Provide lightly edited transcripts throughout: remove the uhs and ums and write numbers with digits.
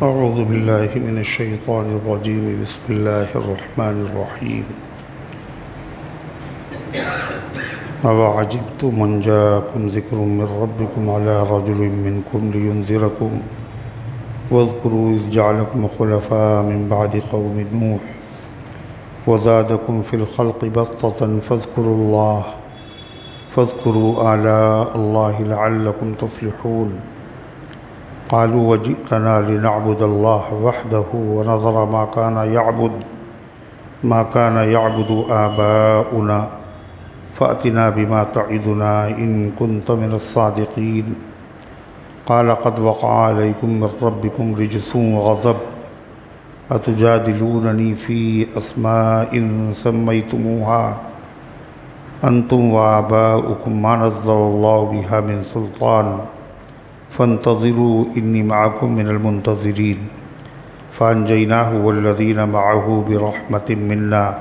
أعوذ بالله من الشيطان الرجيم بسم الله الرحمن الرحيم أوعجبتم أن جاءكم ذكر من ربكم على رجل منكم لينذركم واذكروا إذ جعلكم خلفاء من بعد قوم نوح وزادكم في الخلق بسطة فاذكروا آلاء الله لعلكم تفلحون قالوا وجئتنا لنعبد الله وحده ونذر ما كان يعبد آباؤنا فأتنا بما تعدنا إن كنت من الصادقين قال قد وقع عليكم من ربكم رجس وغضب أتجادلونني في أسماء سميتموها أنتم وآباؤكم ما نزل الله بها من سلطان فانتظروا إني معكم من المنتظرين فأنجيناه والذين معه برحمة منا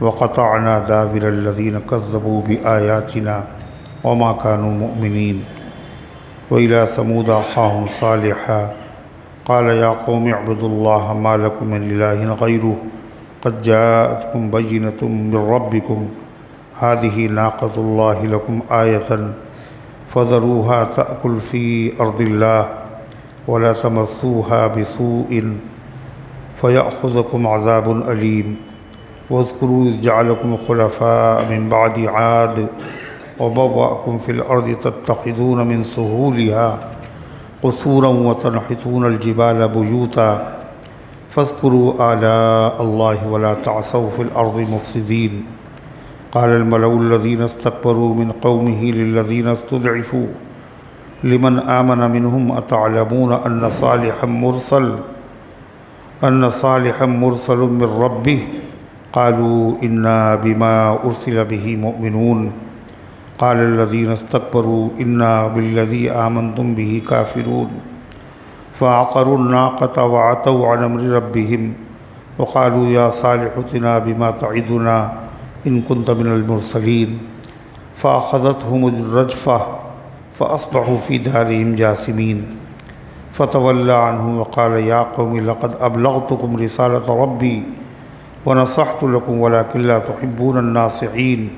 وقطعنا دابر الذين كذبوا بآياتنا وما كانوا مؤمنين وإلى ثمود أخاهم صالحا قال يا قوم اعبدوا الله ما لكم من إله غيره قد جاءتكم بينة من ربكم هذه ناقة الله لكم آية فذروها تأكل في أرض الله ولا تمسوها بسوء فيأخذكم عذاب أليم واذكروا إذ جعلكم خلفاء من بعد عاد وبوأكم في الأرض تتخذون من سهولها قصورا وتنحتون الجبال بيوتا فاذكروا آلاء الله ولا تعثوا في الأرض مفسدين قال الملأ الذين استكبروا من قومه للذين استضعفوا لمن آمن منهم أتعلمون أن صالحا مرسل من ربه قالوا إنا بما أرسل به مؤمنون قال الذين استكبروا إنا بالذي آمنتم به كافرون فعقروا الناقة وعتوا عن أمر ربهم وقالوا يا صالح ائتنا بما تعدنا إن كنت من المرسلين فأخذتهم الرجفة فأصبحوا في دارهم جاثمين فتولى عنهم وقال يا قوم لقد أبلغتكم رسالة ربي ونصحت لكم ولكن لا تحبون الناصحين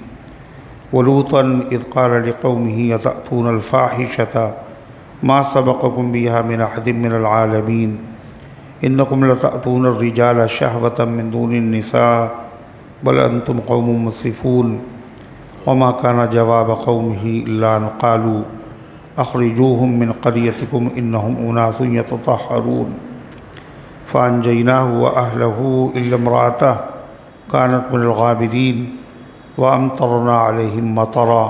ولوطا إذ قال لقومه أتأتون الفاحشة ما سبقكم بها من أحد من العالمين إنكم لتأتون الرجال شهوة من دون النساء بل أنتم قوم مسرفون وما كان جواب قومه إلا أن قالوا أخرجوهم من قريتكم إنهم أناس يتطهرون فأنجيناه وأهله إلا امرأته كانت من الغابرين وأمطرنا عليهم مطرا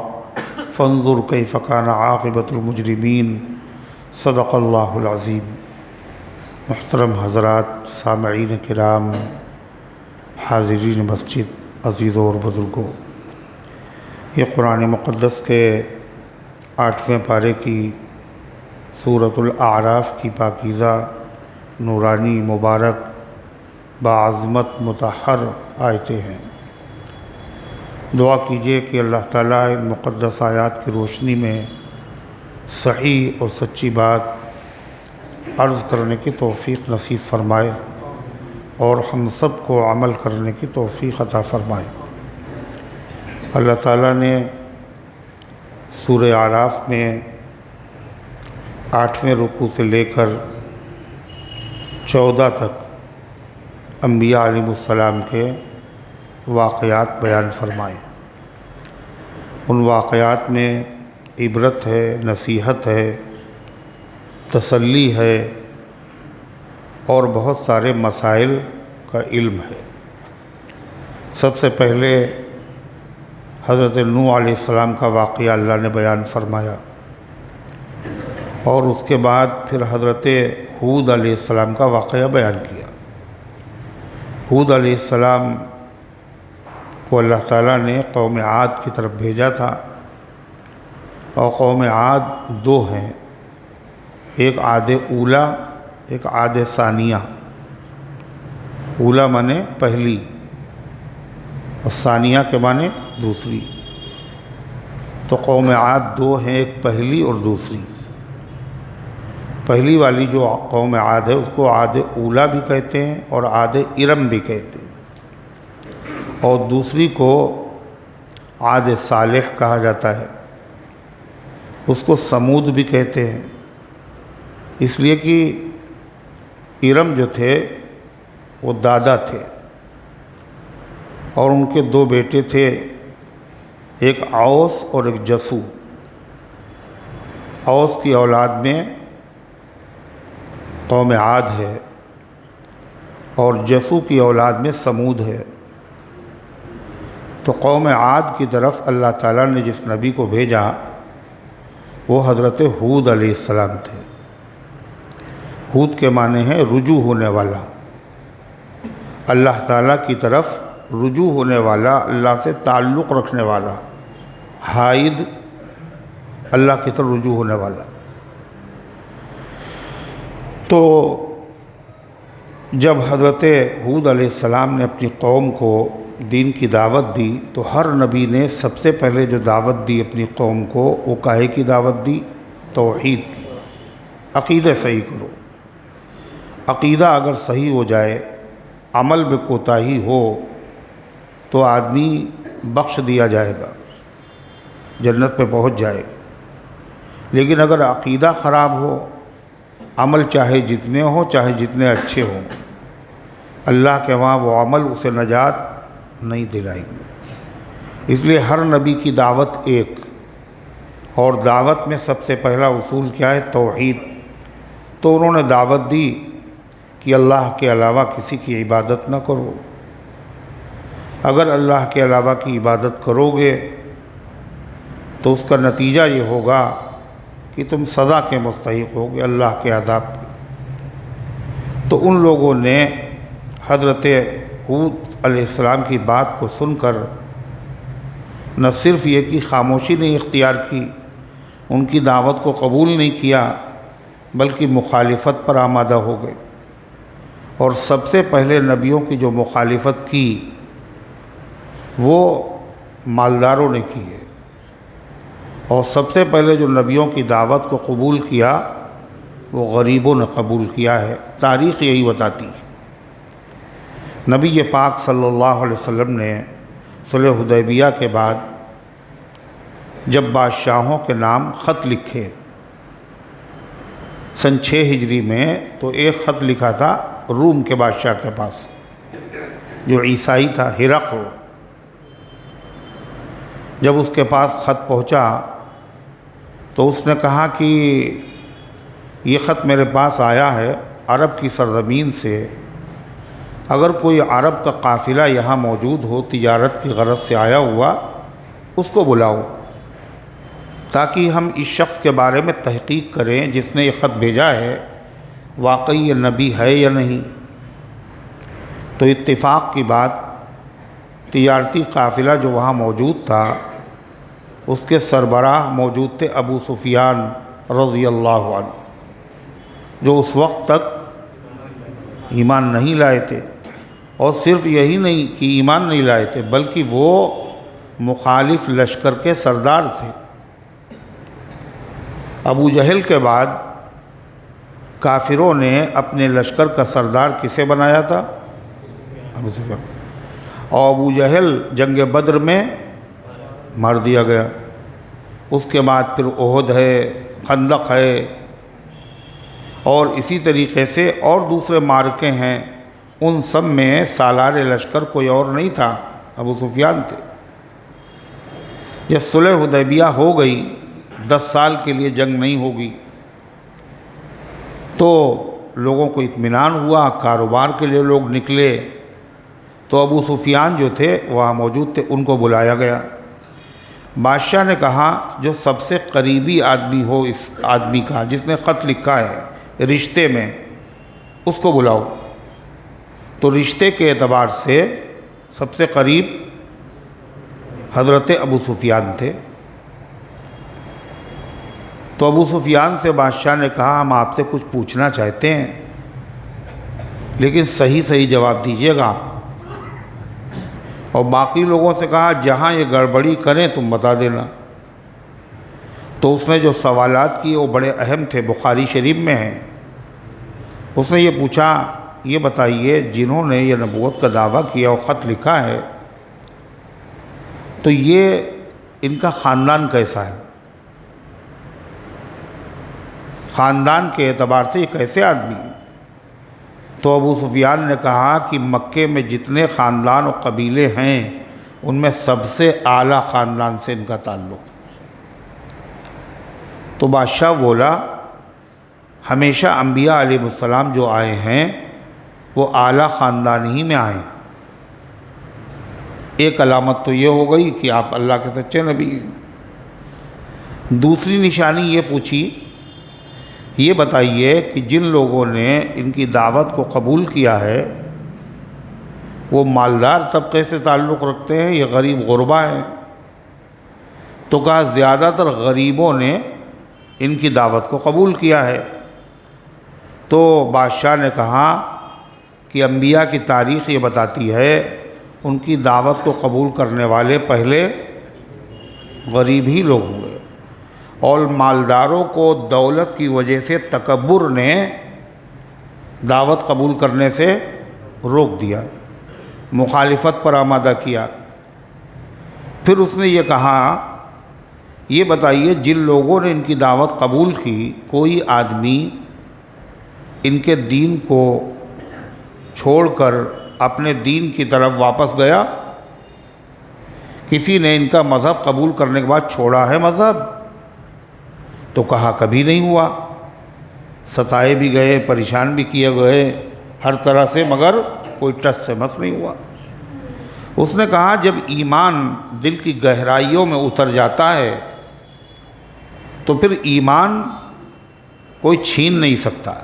فانظر كيف كان عاقبة المجرمين صدق اللہ العظیم۔ محترم حضرات، سامعین کرام، حاضرین مسجد، عزیزوں اور بزرگوں، یہ قرآن مقدس کے 8ویں پارے کی سورۃ الاعراف کی پاکیزہ، نورانی، مبارک، باعظمت، مطہر آیتیں ہیں۔ دعا کیجیے کہ اللہ تعالیٰ ان مقدس آیات کی روشنی میں صحیح اور سچی بات عرض کرنے کی توفیق نصیب فرمائے اور ہم سب کو عمل کرنے کی توفیق عطا فرمائے۔ اللہ تعالیٰ نے سورہ اعراف میں 8ویں رکوع سے لے کر 14 تک انبیاء علیہ السلام کے واقعات بیان فرمائے۔ ان واقعات میں عبرت ہے، نصیحت ہے، تسلی ہے اور بہت سارے مسائل کا علم ہے۔ سب سے پہلے حضرت نوح علیہ السلام کا واقعہ اللہ نے بیان فرمایا، اور اس کے بعد پھر حضرت ہود علیہ السلام کا واقعہ بیان کیا۔ ہود علیہ السلام کو اللہ تعالیٰ نے قوم عاد کی طرف بھیجا تھا، اور قوم عاد 2 ہیں، ایک عاد اولا، ایک عاد ثانیہ۔ اولا مانے پہلی اور ثانیہ کے معنی دوسری۔ تو قوم عاد 2 ہیں، ایک پہلی اور دوسری۔ پہلی والی جو قوم عاد ہے اس کو عاد اولا بھی کہتے ہیں اور عاد ارم بھی کہتے ہیں، اور دوسری کو عاد صالح کہا جاتا ہے، اس کو سمود بھی کہتے ہیں، اس لیے کہ ارم جو تھے وہ دادا تھے اور ان کے دو بیٹے تھے، ایک اوس اور ایک جسو۔ اوس کی اولاد میں قوم عاد ہے اور جسو کی اولاد میں سمود ہے۔ تو قوم عاد کی طرف اللہ تعالیٰ نے جس نبی کو بھیجا وہ حضرت ہود علیہ السلام تھے۔ ہود کے معنی ہے رجوع ہونے والا، اللہ تعالیٰ کی طرف رجوع ہونے والا، اللہ سے تعلق رکھنے والا، حائد، اللہ کی طرف رجوع ہونے والا۔ تو جب حضرت ہود علیہ السلام نے اپنی قوم کو دین کی دعوت دی تو ہر نبی نے سب سے پہلے جو دعوت دی اپنی قوم کو وہ کاہے کی دعوت دی؟ توحید کی۔ عقیدہ صحیح کرو۔ عقیدہ اگر صحیح ہو جائے، عمل میں کوتاہی ہو تو آدمی بخش دیا جائے گا، جنت میں پہنچ جائے گا۔ لیکن اگر عقیدہ خراب ہو، عمل چاہے جتنے ہوں، چاہے جتنے اچھے ہوں، اللہ کے وہاں وہ عمل اسے نجات نہیں دلائیں گے۔ اس لیے ہر نبی کی دعوت ایک، اور دعوت میں سب سے پہلا اصول کیا ہے؟ توحید۔ تو انہوں نے دعوت دی کہ اللہ کے علاوہ کسی کی عبادت نہ کرو۔ اگر اللہ کے علاوہ کی عبادت کرو گے تو اس کا نتیجہ یہ ہوگا کہ تم سزا کے مستحق ہوگے، اللہ کے عذاب کی۔ تو ان لوگوں نے حضرت ہود علیہ السلام کی بات کو سن کر نہ صرف یہ کہ خاموشی نہیں اختیار کی، ان کی دعوت کو قبول نہیں کیا، بلکہ مخالفت پر آمادہ ہو گئے۔ اور سب سے پہلے نبیوں کی جو مخالفت کی وہ مالداروں نے کی ہے، اور سب سے پہلے جو نبیوں کی دعوت کو قبول کیا وہ غریبوں نے قبول کیا ہے۔ تاریخ یہی بتاتی ہے۔ نبی پاک صلی اللہ علیہ وسلم نے صلح حدیبیہ کے بعد جب بادشاہوں کے نام خط لکھے سن 6 ہجری میں، تو ایک خط لکھا تھا روم کے بادشاہ کے پاس جو عیسائی تھا، ہرقل۔ جب اس کے پاس خط پہنچا تو اس نے کہا کہ یہ خط میرے پاس آیا ہے عرب کی سرزمین سے، اگر کوئی عرب کا قافلہ یہاں موجود ہو تجارت کی غرض سے آیا ہوا، اس کو بلاؤ تاکہ ہم اس شخص کے بارے میں تحقیق کریں جس نے یہ خط بھیجا ہے واقعی یہ نبی ہے یا نہیں۔ تو اتفاق کی بات، تجارتی قافلہ جو وہاں موجود تھا اس کے سربراہ موجود تھے ابو سفیان رضی اللہ عنہ، جو اس وقت تک ایمان نہیں لائے تھے، اور صرف یہی نہیں کہ ایمان نہیں لائے تھے بلکہ وہ مخالف لشکر کے سردار تھے۔ ابو جہل کے بعد کافروں نے اپنے لشکر کا سردار کسے بنایا تھا؟ ابو سفیان۔ اور ابو جہل جنگ بدر میں مار دیا گیا۔ اس کے بعد پھر احد ہے، خندق ہے، اور اسی طریقے سے اور دوسرے معرکے ہیں، ان سب میں سالار لشکر کوئی اور نہیں تھا، ابو سفیان تھے۔ جب صلح حدیبیہ ہو گئی، 10 سال کے لیے جنگ نہیں ہوگی، تو لوگوں کو اطمینان ہوا، کاروبار کے لیے لوگ نکلے، تو ابو سفیان جو تھے وہاں موجود تھے، ان کو بلایا گیا۔ بادشاہ نے کہا جو سب سے قریبی آدمی ہو اس آدمی کا جس نے خط لکھا ہے رشتے میں، اس کو بلاؤ۔ تو رشتے کے اعتبار سے سب سے قریب حضرت ابو سفیان تھے۔ تو ابو سفیان سے بادشاہ نے کہا ہم آپ سے کچھ پوچھنا چاہتے ہیں، لیکن صحیح صحیح جواب دیجیے گا۔ اور باقی لوگوں سے کہا جہاں یہ گڑبڑی کریں تم بتا دینا۔ تو اس نے جو سوالات کیے وہ بڑے اہم تھے، بخاری شریف میں ہیں۔ اس نے یہ پوچھا، یہ بتائیے جنہوں نے یہ نبوت کا دعویٰ کیا اور خط لکھا ہے تو یہ ان کا خاندان کیسا ہے؟ خاندان کے اعتبار سے یہ کیسے آدمی ہیں؟ تو ابو سفیان نے کہا کہ مکے میں جتنے خاندان اور قبیلے ہیں ان میں سب سے اعلیٰ خاندان سے ان کا تعلق۔ تو بادشاہ بولا ہمیشہ انبیاء علیہ السلام جو آئے ہیں وہ اعلیٰ خاندان ہی میں آئے ہیں۔ ایک علامت تو یہ ہو گئی کہ آپ اللہ کے سچے نبی ہیں۔ دوسری نشانی یہ پوچھی، یہ بتائیے کہ جن لوگوں نے ان کی دعوت کو قبول کیا ہے وہ مالدار طبقے سے تعلق رکھتے ہیں یا غریب غربا ہیں؟ تو کہا زیادہ تر غریبوں نے ان کی دعوت کو قبول کیا ہے۔ تو بادشاہ نے کہا کہ انبیاء کی تاریخ یہ بتاتی ہے ان کی دعوت کو قبول کرنے والے پہلے غریب ہی لوگ ہوئے، اور مالداروں کو دولت کی وجہ سے تکبر نے دعوت قبول کرنے سے روک دیا، مخالفت پر آمادہ کیا۔ پھر اس نے یہ کہا یہ بتائیے جن لوگوں نے ان کی دعوت قبول کی کوئی آدمی ان کے دین کو چھوڑ کر اپنے دین کی طرف واپس گیا؟ کسی نے ان کا مذہب قبول کرنے کے بعد چھوڑا ہے مذہب؟ تو کہا کبھی نہیں ہوا، ستائے بھی گئے، پریشان بھی کیے گئے ہر طرح سے، مگر کوئی ٹس سے مس نہیں ہوا۔ اس نے کہا جب ایمان دل کی گہرائیوں میں اتر جاتا ہے تو پھر ایمان کوئی چھین نہیں سکتا۔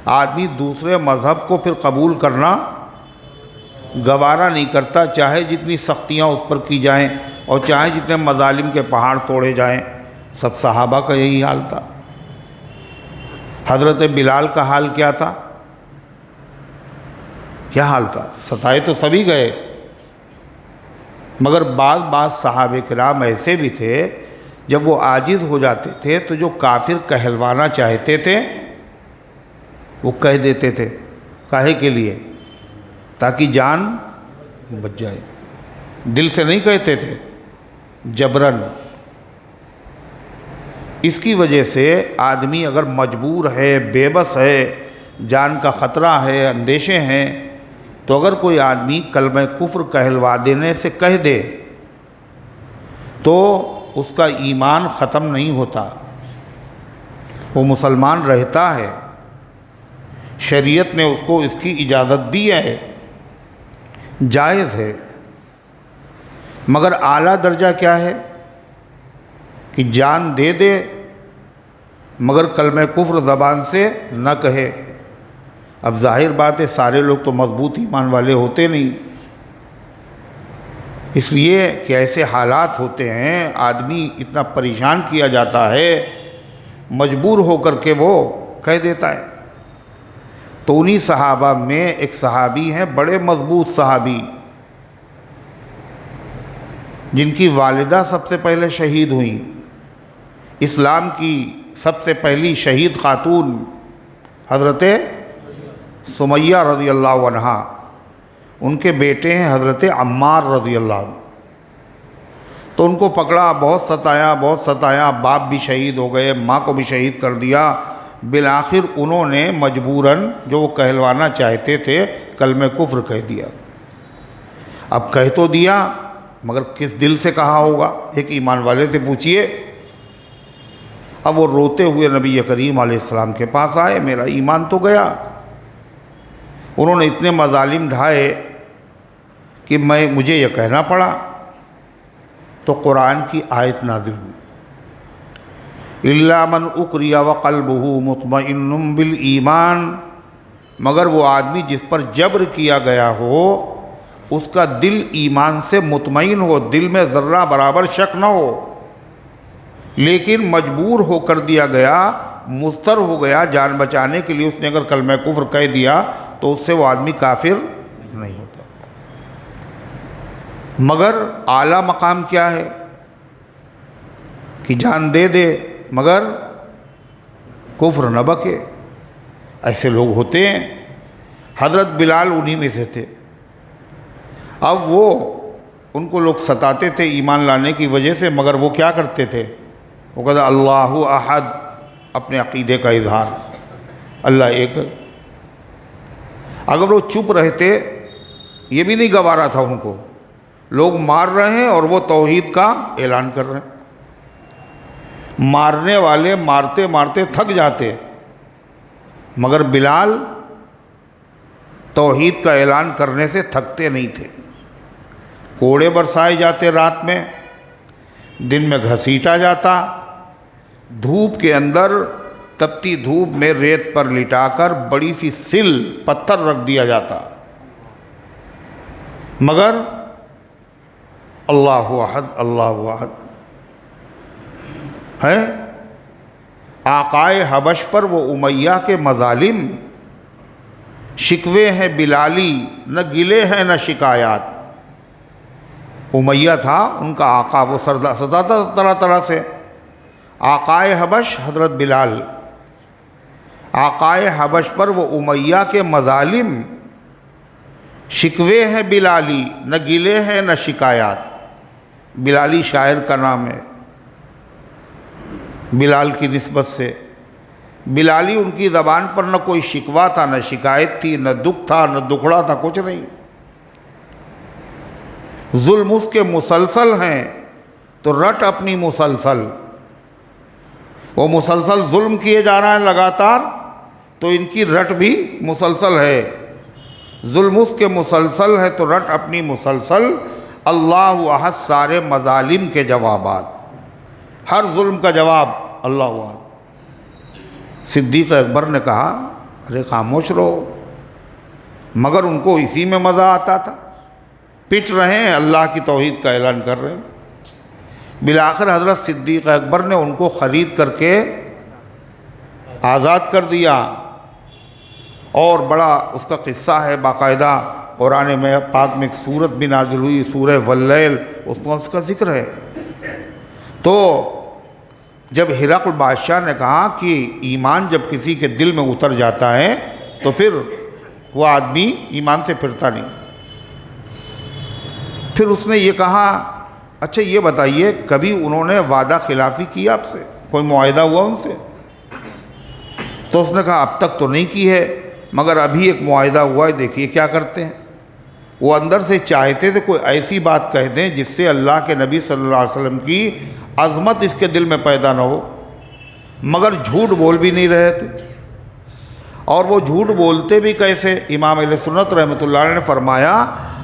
آدمی دوسرے مذہب کو پھر قبول کرنا گوارا نہیں کرتا، چاہے جتنی سختیاں اس پر کی جائیں اور چاہے جتنے مظالم کے پہاڑ توڑے جائیں۔ سب صحابہ کا یہی حال تھا۔ حضرت بلال کا حال کیا تھا؟ کیا حال تھا؟ ستائے تو سبھی گئے، مگر بعض صحابہ کرام ایسے بھی تھے جب وہ عاجز ہو جاتے تھے تو جو کافر کہلوانا چاہتے تھے وہ کہہ دیتے تھے۔ کاہے کے لیے؟ تاکہ جان بچ جائے، دل سے نہیں کہتے تھے، جبراً۔ اس کی وجہ سے آدمی اگر مجبور ہے، بے بس ہے، جان کا خطرہ ہے، اندیشے ہیں، تو اگر کوئی آدمی کلمہ کفر کہلوا دینے سے کہہ دے تو اس کا ایمان ختم نہیں ہوتا، وہ مسلمان رہتا ہے۔ شریعت نے اس کو اس کی اجازت دی ہے، جائز ہے۔ مگر اعلیٰ درجہ کیا ہے کہ جان دے دے مگر کلمہ کفر زبان سے نہ کہے۔ اب ظاہر بات ہے سارے لوگ تو مضبوط ایمان والے ہوتے نہیں، اس لیے کہ ایسے حالات ہوتے ہیں، آدمی اتنا پریشان کیا جاتا ہے، مجبور ہو کر کے وہ کہہ دیتا ہے۔ تو انہی صحابہ میں ایک صحابی ہیں، بڑے مضبوط صحابی، جن کی والدہ سب سے پہلے شہید ہوئیں، اسلام کی سب سے پہلی شہید خاتون حضرت سمیہ رضی اللہ عنہا، ان کے بیٹے ہیں حضرت عمار رضی اللہ عنہ۔ تو ان کو پکڑا، بہت ستایا، باپ بھی شہید ہو گئے، ماں کو بھی شہید کر دیا۔ بالآخر انہوں نے مجبوراً جو وہ کہلوانا چاہتے تھے کلمہ کفر کہہ دیا۔ اب کہہ تو دیا مگر کس دل سے کہا ہوگا؟ ایک ایمان والے سے پوچھئے۔ اب وہ روتے ہوئے نبی کریم علیہ السلام کے پاس آئے، میرا ایمان تو گیا۔ انہوں نے اتنے مظالم ڈھائے کہ مجھے یہ کہنا پڑا۔ تو قرآن کی آیت نازل ہوئی، اِلَّا مَنْ اُكْرِهَ وَقَلْبُهُ مُطْمَئِنٌ بِالْإِيمَانِ، مگر وہ آدمی جس پر جبر کیا گیا ہو اس کا دل ایمان سے مطمئن ہو، دل میں ذرہ برابر شک نہ ہو، لیکن مجبور ہو کر دیا گیا، مضطر ہو گیا، جان بچانے کے لیے اس نے اگر کلمہ کفر کہہ دیا تو اس سے وہ آدمی کافر نہیں ہوتا۔ مگر اعلیٰ مقام کیا ہے کہ جان دے دے مگر کفر نہ بکے۔ ایسے لوگ ہوتے ہیں، حضرت بلال انہی میں سے تھے۔ اب وہ ان کو لوگ ستاتے تھے ایمان لانے کی وجہ سے، مگر وہ کیا کرتے تھے؟ وہ کہتے اللہ احد، اپنے عقیدے کا اظہار، اللہ ایک۔ اگر وہ چپ رہتے، یہ بھی نہیں گوارا تھا ان کو، لوگ مار رہے ہیں اور وہ توحید کا اعلان کر رہے ہیں۔ مارنے والے مارتے مارتے تھک جاتے، مگر بلال توحید کا اعلان کرنے سے تھکتے نہیں تھے۔ کوڑے برسائے جاتے رات میں، دن میں گھسیٹا جاتا، دھوپ کے اندر تپتی دھوپ میں ریت پر لٹا کر بڑی سی سل پتھر رکھ دیا جاتا، مگر اللہ احد اللہ احد ہے۔ آقائے حبش پر وہ امیہ کے مظالم، شکوے ہیں بلالی نہ گلے ہیں نہ شکایات۔ امیہ تھا ان کا آقا، وہ سزاتا طرح طرح سے۔ آقائے حبش حضرت بلال، آقائے حبش پر وہ امیہ کے مظالم، شکوے ہیں بلالی نہ گلے ہیں نہ شکایات۔ بلالی شاعر کا نام ہے، بلال کی نسبت سے۔ بلالی ان کی زبان پر نہ کوئی شکوہ تھا نہ شکایت تھی، نہ دکھ تھا نہ دکھڑا تھا، کچھ نہیں۔ ظلم اس کے مسلسل ہیں تو رٹ اپنی مسلسل، وہ مسلسل ظلم کیے جا رہا ہے لگاتار، تو ان کی رٹ بھی مسلسل ہے۔ ظلم اس کے مسلسل ہے تو رٹ اپنی مسلسل، اللہ احد سارے مظالم کے جوابات، ہر ظلم کا جواب اللہ احد۔ صدیق اکبر نے کہا ارے خاموش رہو، مگر ان کو اسی میں مزہ آتا تھا، پٹ رہے ہیں اللہ کی توحید کا اعلان کر رہے ہیں۔ بالآخر حضرت صدیق اکبر نے ان کو خرید کر کے آزاد کر دیا، اور بڑا اس کا قصہ ہے باقاعدہ، قرآن میں پاک میں ایک سورت بھی نازل ہوئی، سورہ واللیل، اس میں اس کا ذکر ہے۔ تو جب ہرقل بادشاہ نے کہا کہ ایمان جب کسی کے دل میں اتر جاتا ہے تو پھر وہ آدمی ایمان سے پھرتا نہیں، پھر اس نے یہ کہا اچھا یہ بتائیے کبھی انہوں نے وعدہ خلافی کی آپ سے، کوئی معاہدہ ہوا ان سے؟ تو اس نے کہا اب تک تو نہیں کی ہے، مگر ابھی ایک معاہدہ ہوا ہے، دیکھیے کیا کرتے ہیں۔ وہ اندر سے چاہتے تھے کوئی ایسی بات کہہ دیں جس سے اللہ کے نبی صلی اللہ علیہ وسلم کی عظمت اس کے دل میں پیدا نہ ہو، مگر جھوٹ بول بھی نہیں رہے تھے۔ اور وہ جھوٹ بولتے بھی کیسے؟ امام اہل سنت رحمۃ اللہ علیہ نے فرمایا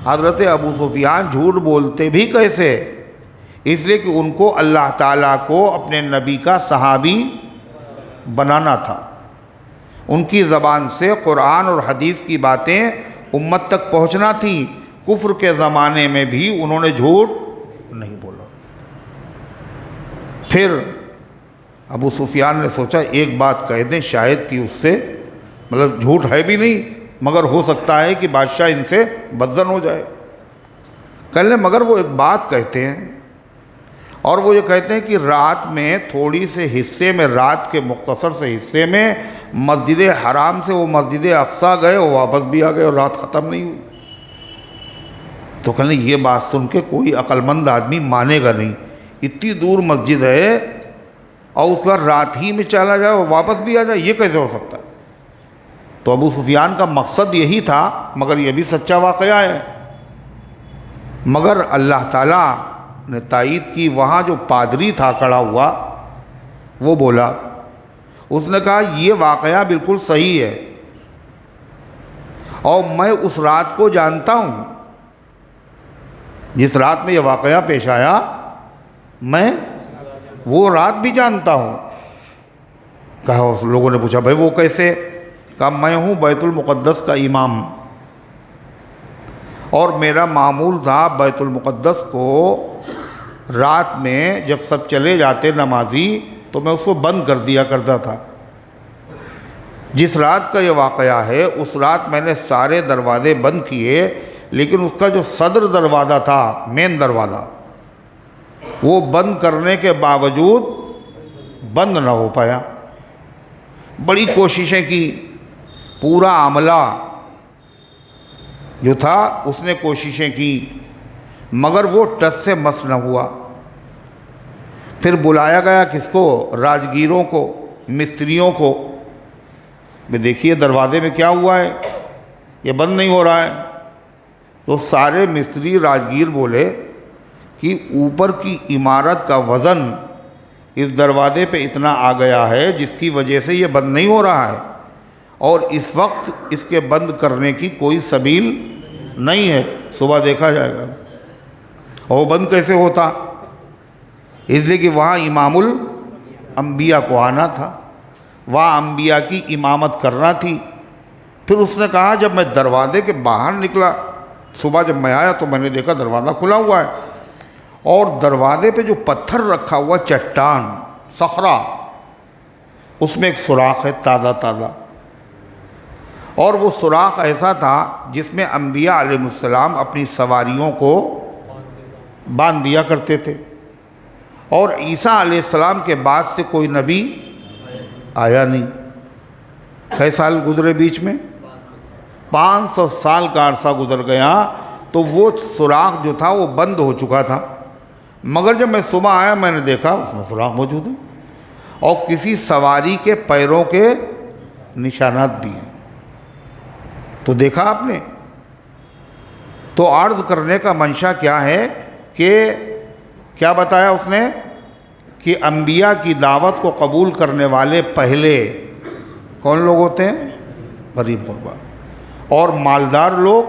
حضرت ابو سفیان جھوٹ بولتے بھی کیسے؟ اس لیے کہ ان کو اللہ تعالیٰ کو اپنے نبی کا صحابی بنانا تھا، ان کی زبان سے قرآن اور حدیث کی باتیں امت تک پہنچنا تھی۔ کفر کے زمانے میں بھی انہوں نے جھوٹ نہیں بولا۔ پھر ابو سفیان نے سوچا ایک بات کہہ دیں، شاید کہ اس سے مطلب جھوٹ ہے بھی نہیں، مگر ہو سکتا ہے کہ بادشاہ ان سے بدظن ہو جائے۔ کہہ لیں مگر وہ ایک بات کہتے ہیں، اور وہ یہ کہتے ہیں کہ رات میں تھوڑی سے حصے میں، رات کے مختصر سے حصے میں مسجد حرام سے وہ مسجد اقصیٰ گئے، وہ واپس بھی آ گئے اور رات ختم نہیں ہوئی۔ تو کہنے یہ بات سن کے کوئی عقل مند آدمی مانے گا نہیں، اتنی دور مسجد ہے اور اس پر رات ہی میں چلا جائے اور واپس بھی آ جائے، یہ کیسے ہو سکتا ہے؟ تو ابو سفیان کا مقصد یہی تھا، مگر یہ بھی سچا واقعہ ہے۔ مگر اللہ تعالیٰ نے تائید کی۔ وہاں جو پادری تھا کھڑا ہوا وہ بولا، اس نے کہا یہ واقعہ بالکل صحیح ہے، اور میں اس رات کو جانتا ہوں جس رات میں یہ واقعہ پیش آیا، میں وہ رات بھی جانتا ہوں۔ کہا اس لوگوں نے پوچھا بھائی وہ کیسے؟ کہا میں ہوں بیت المقدس کا امام، اور میرا معمول تھا بیت المقدس کو رات میں جب سب چلے جاتے نمازی تو میں اس کو بند کر دیا کرتا تھا۔ جس رات کا یہ واقعہ ہے اس رات میں نے سارے دروازے بند کیے، لیکن اس کا جو صدر دروازہ تھا، مین دروازہ، وہ بند کرنے کے باوجود بند نہ ہو پایا۔ بڑی کوششیں کی، پورا عملہ جو تھا اس نے کوششیں کی، مگر وہ ٹس سے مس نہ ہوا۔ پھر بلایا گیا کس کو؟ راجگیروں کو، مستریوں کو۔ دیکھیے دروازے میں کیا ہوا ہے، یہ بند نہیں ہو رہا ہے۔ تو سارے مستری راجگیر بولے کہ اوپر کی عمارت کا وزن اس دروازے پہ اتنا آ گیا ہے جس کی وجہ سے یہ بند نہیں ہو رہا ہے، اور اس وقت اس کے بند کرنے کی کوئی سبیل نہیں ہے، صبح دیکھا جائے گا۔ اور بند کیسے ہوتا؟ اس لیے کہ وہاں امام الانبیاء کو آنا تھا، وہاں انبیاء کی امامت کرنا تھی۔ پھر اس نے کہا جب میں دروازے کے باہر نکلا، صبح جب میں آیا تو میں نے دیکھا دروازہ کھلا ہوا ہے، اور دروازے پہ جو پتھر رکھا ہوا چٹان صخرہ، اس میں ایک سوراخ ہے تازہ تازہ، اور وہ سوراخ ایسا تھا جس میں انبیاء علیہ السلام اپنی سواریوں کو باندھ دیا کرتے تھے، اور عیسیٰ علیہ السلام کے بعد سے کوئی نبی آیا نہیں۔ کئی سال گزرے بیچ میں؟ 500 سال کا عرصہ گزر گیا، تو وہ سوراخ جو تھا وہ بند ہو چکا تھا، مگر جب میں صبح آیا میں نے دیکھا اس میں سوراخ موجود ہے، اور کسی سواری کے پیروں کے نشانات بھی ہیں۔ تو دیکھا آپ نے؟ تو عرض کرنے کا منشا کیا ہے کہ کیا بتایا اس نے کہ انبیاء کی دعوت کو قبول کرنے والے پہلے کون لوگ ہوتے ہیں؟ غریب غربا، اور مالدار لوگ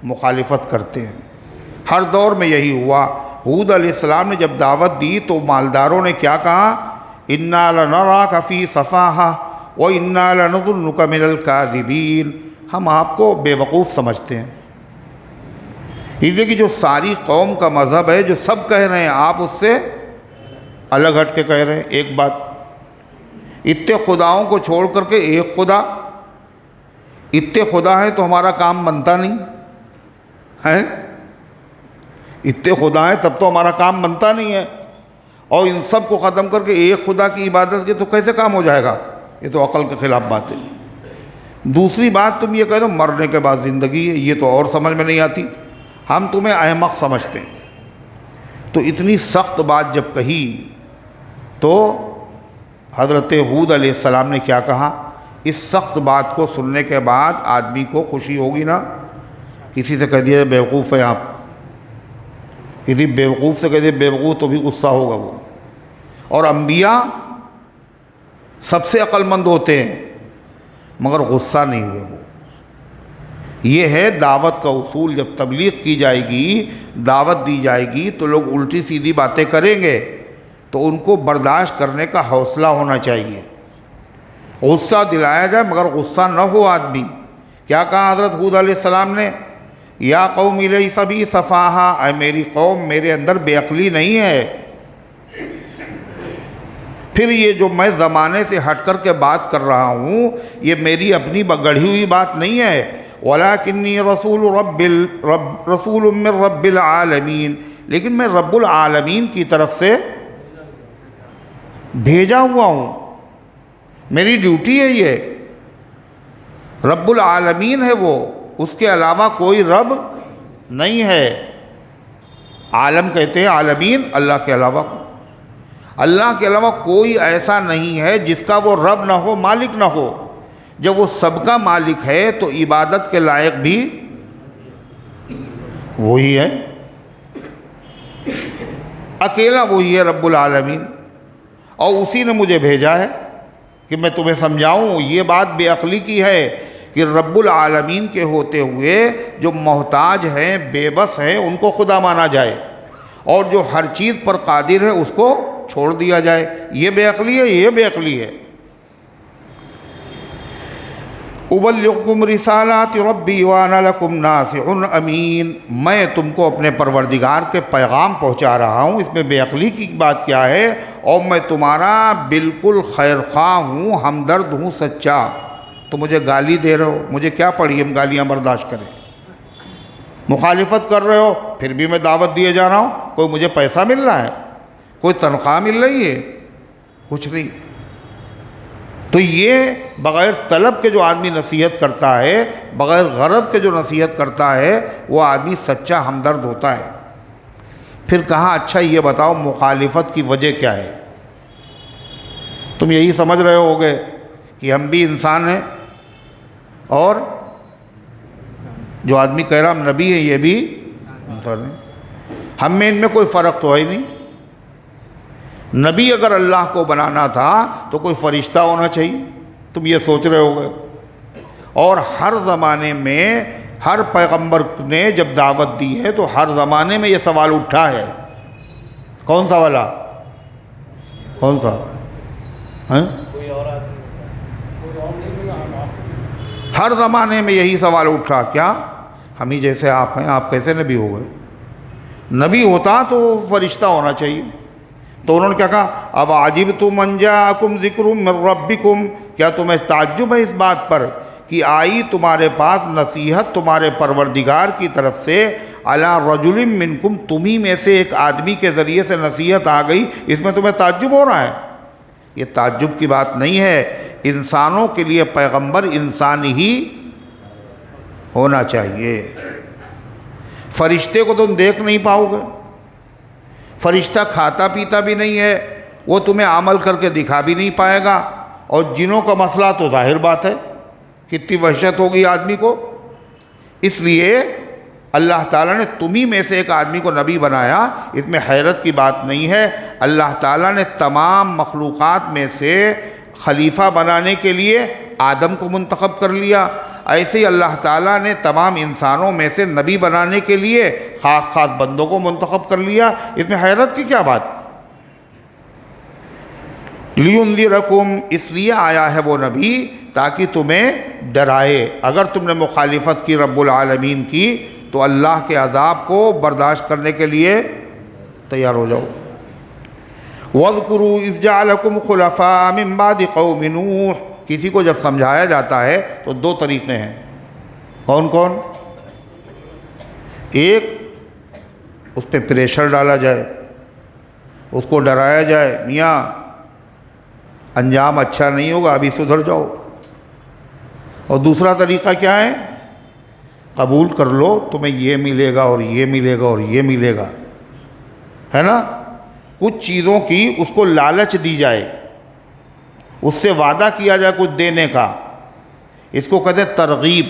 مخالفت کرتے ہیں۔ ہر دور میں یہی ہوا۔ ہود علیہ السلام نے جب دعوت دی تو مالداروں نے کیا کہا؟ اِنَّا لَنَرَاكَ فِي صَفَاحَةٍ وَإِنَّا لَنَظُنُّكَ مِنَ الْكَاذِبِينَ، ہم آپ کو بے وقوف سمجھتے ہیں۔ اس لیے کہ جو ساری قوم کا مذہب ہے، جو سب کہہ رہے ہیں، آپ اس سے الگ ہٹ کے کہہ رہے ہیں ایک بات۔ اتنے خداؤں کو چھوڑ کر کے ایک خدا، اتنے خدا ہیں تو ہمارا کام بنتا نہیں ہے، اتنے خدا ہیں تب تو ہمارا کام بنتا نہیں ہے، اور ان سب کو ختم کر کے ایک خدا کی عبادت کی تو کیسے کام ہو جائے گا؟ یہ تو عقل کے خلاف بات ہے۔ دوسری بات تم یہ کہہ دو مرنے کے بعد زندگی ہے، یہ تو اور سمجھ میں نہیں آتی، ہم تمہیں احمق سمجھتے ہیں۔ تو اتنی سخت بات جب کہی تو حضرت ہود علیہ السلام نے کیا کہا؟ اس سخت بات کو سننے کے بعد آدمی کو خوشی ہوگی نا؟ کسی سے کہہ دیا بیوقوف ہے آپ، کسی بیوقوف سے کہہ دیا بیوقوف تو بھی غصہ ہوگا وہ۔ اور انبیاء سب سے عقل مند ہوتے ہیں مگر غصہ نہیں ہوئے وہ۔ یہ ہے دعوت کا اصول۔ جب تبلیغ کی جائے گی، دعوت دی جائے گی تو لوگ الٹی سیدھی باتیں کریں گے، تو ان کو برداشت کرنے کا حوصلہ ہونا چاہیے، غصہ دلایا جائے مگر غصہ نہ ہو آدمی۔ کیا کہا حضرت ہود علیہ السلام نے؟ یا قوم لیس بی سفاہا، اے میری قوم میرے اندر بے عقلی نہیں ہے۔ پھر یہ جو میں زمانے سے ہٹ کر کے بات کر رہا ہوں یہ میری اپنی گڑھی ہوئی بات نہیں ہے، وَلَكِنِّي رَسُولٌ مِّن رَبِّ الْعَالَمِينَ، لیکن میں رب العالمین کی طرف سے بھیجا ہوا ہوں، میری ڈیوٹی ہے یہ۔ رب العالمین ہے وہ، اس کے علاوہ کوئی رب نہیں ہے۔ عالم کہتے ہیں عالمین، اللہ کے علاوہ اللہ کے علاوہ کوئی ایسا نہیں ہے جس کا وہ رب نہ ہو، مالک نہ ہو۔ جب وہ سب کا مالک ہے تو عبادت کے لائق بھی وہی ہے، اکیلا وہی ہے رب العالمین، اور اسی نے مجھے بھیجا ہے کہ میں تمہیں سمجھاؤں۔ یہ بات بے عقلی کی ہے کہ رب العالمین کے ہوتے ہوئے جو محتاج ہیں، بے بس ہیں، ان کو خدا مانا جائے، اور جو ہر چیز پر قادر ہے اس کو چھوڑ دیا جائے۔ یہ بے عقلی ہے، یہ بے عقلی ہے۔ ابلغکم رسالات ربی وانا لکم ناصح امین، میں تم کو اپنے پروردگار کے پیغام پہنچا رہا ہوں۔ اس میں بے عقلی کی بات کیا ہے؟ اور میں تمہارا بالکل خیر خواہ ہوں، ہمدرد ہوں، سچا۔ تو مجھے گالی دے رہے ہو، مجھے کیا پڑی ہم گالیاں برداشت کریں؟ مخالفت کر رہے ہو، پھر بھی میں دعوت دیے جا رہا ہوں۔ کوئی مجھے پیسہ مل رہا ہے؟ کوئی تنخواہ مل رہی ہے؟ کچھ نہیں۔ تو یہ بغیر طلب کے جو آدمی نصیحت کرتا ہے، بغیر غرض کے جو نصیحت کرتا ہے، وہ آدمی سچا ہمدرد ہوتا ہے۔ پھر کہا اچھا یہ بتاؤ مخالفت کی وجہ کیا ہے؟ تم یہی سمجھ رہے ہوگے کہ ہم بھی انسان ہیں، اور جو آدمی کہہ رہا ہم نبی ہیں یہ بھی انسان ہیں، ہم میں ان میں کوئی فرق تو ہے ہی نہیں۔ نبی اگر اللہ کو بنانا تھا تو کوئی فرشتہ ہونا چاہیے، تم یہ سوچ رہے ہوگے۔ اور ہر زمانے میں ہر پیغمبر نے جب دعوت دی ہے تو ہر زمانے میں یہ سوال اٹھا ہے۔ کون سا والا؟ کون سا؟ ہر زمانے میں یہی سوال اٹھا، کیا ہم ہی جیسے آپ ہیں، آپ کیسے نبی ہو گئے؟ نبی ہوتا تو فرشتہ ہونا چاہیے۔ تو انہوں نے کیا کہا؟ اب عجبتم ان جاءکم ذکر من ربکم، کیا تمہیں تعجب ہے اس بات پر کہ آئی تمہارے پاس نصیحت تمہارے پروردگار کی طرف سے، علی رجل منکم، تمہیں میں سے ایک آدمی کے ذریعے سے نصیحت آ گئی، اس میں تمہیں تعجب ہو رہا ہے؟ یہ تعجب کی بات نہیں ہے۔ انسانوں کے لیے پیغمبر انسان ہی ہونا چاہیے۔ فرشتے کو تم دیکھ نہیں پاؤ گے، فرشتہ کھاتا پیتا بھی نہیں ہے، وہ تمہیں عمل کر کے دکھا بھی نہیں پائے گا۔ اور جنوں کا مسئلہ تو ظاہر بات ہے، کتنی وحشت ہوگی آدمی کو۔ اس لیے اللہ تعالیٰ نے تمہیں میں سے ایک آدمی کو نبی بنایا، اس میں حیرت کی بات نہیں ہے۔ اللہ تعالیٰ نے تمام مخلوقات میں سے خلیفہ بنانے کے لیے آدم کو منتخب کر لیا، ایسے ہی اللہ تعالیٰ نے تمام انسانوں میں سے نبی بنانے کے لیے خاص خاص بندوں کو منتخب کر لیا۔ اس میں حیرت کی کیا بات؟ لِيُنذِرَكُمْ، اس لیے آیا ہے وہ نبی تاکہ تمہیں ڈرائے۔ اگر تم نے مخالفت کی رب العالمین کی تو اللہ کے عذاب کو برداشت کرنے کے لیے تیار ہو جاؤ۔ وَاذْكُرُوا إِذْ جَعَلَكُمْ خُلَفَاءَ مِن بَعْدِ قَوْمِ نُوحٍ، کسی کو جب سمجھایا جاتا ہے تو دو طریقے ہیں۔ کون کون؟ ایک، اس پہ پریشر ڈالا جائے، اس کو ڈرایا جائے، میاں انجام اچھا نہیں ہوگا، ابھی سدھر جاؤ۔ اور دوسرا طریقہ کیا ہے؟ قبول کر لو، تمہیں یہ ملے گا اور یہ ملے گا اور یہ ملے گا، ہے نا؟ کچھ چیزوں کی اس کو لالچ دی جائے، اس سے وعدہ کیا جائے کچھ دینے کا، اس کو کہتے ہیں ترغیب،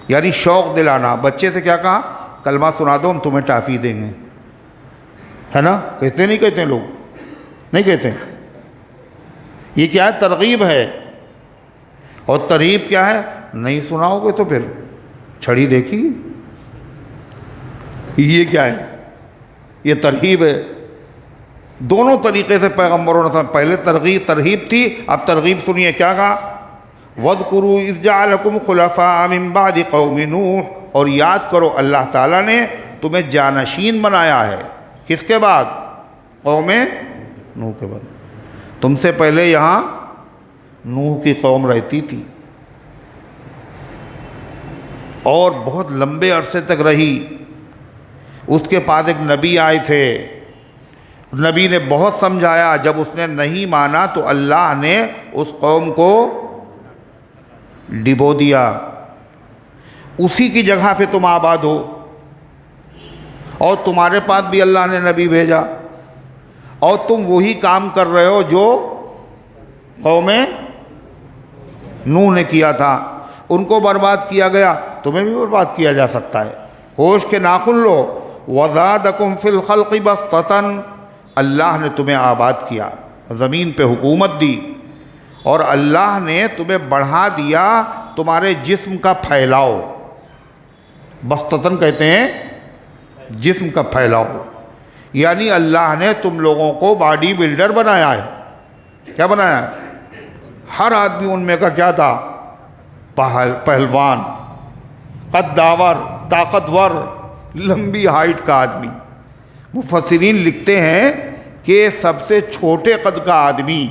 یعنی شوق دلانا۔ بچے سے کیا کہا؟ کلمہ سنا دو ہم تمہیں ٹافی دیں گے، ہے نا؟ کہتے نہیں کہتے لوگ؟ نہیں کہتے۔ یہ کیا ہے؟ ترغیب ہے۔ اور ترغیب کیا ہے؟ نہیں سناؤ گے تو پھر چھڑی دیکھی۔ یہ کیا ہے؟ یہ ترغیب ہے۔ دونوں طریقے سے پیغمبروں نے، پہلے ترغیب تھی، اب ترغیب سنیے کیا کہا؟ وَاذْكُرُوا إِذْ جَعَلَكُمْ خُلَفَاءَ مِن بَعْدِ قَوْمِ نُوحٍ، اور یاد کرو اللہ تعالیٰ نے تمہیں جانشین بنایا ہے، کس کے بعد؟ قوم نوح کے بعد۔ تم سے پہلے یہاں نوح کی قوم رہتی تھی اور بہت لمبے عرصے تک رہی۔ اس کے پاس ایک نبی آئے تھے، نبی نے بہت سمجھایا، جب اس نے نہیں مانا تو اللہ نے اس قوم کو ڈبو دیا۔ اسی کی جگہ پہ تم آباد ہو، اور تمہارے پاس بھی اللہ نے نبی بھیجا، اور تم وہی کام کر رہے ہو جو قوم نوح نے کیا تھا۔ ان کو برباد کیا گیا، تمہیں بھی برباد کیا جا سکتا ہے۔ ہوش کے ناخن لو۔ وَزَادَكُمْ فِي الْخَلْقِ بَسْطَةً، اللہ نے تمہیں آباد کیا، زمین پہ حکومت دی، اور اللہ نے تمہیں بڑھا دیا تمہارے جسم کا پھیلاؤ۔ بسطتاً کہتے ہیں جسم کا پھیلاؤ، یعنی اللہ نے تم لوگوں کو باڈی بلڈر بنایا ہے۔ کیا بنایا ہے؟ ہر آدمی ان میں کا کیا تھا؟ پہلوان، قداور، طاقتور، لمبی ہائٹ کا آدمی۔ مفسرین لکھتے ہیں کہ سب سے چھوٹے قد کا آدمی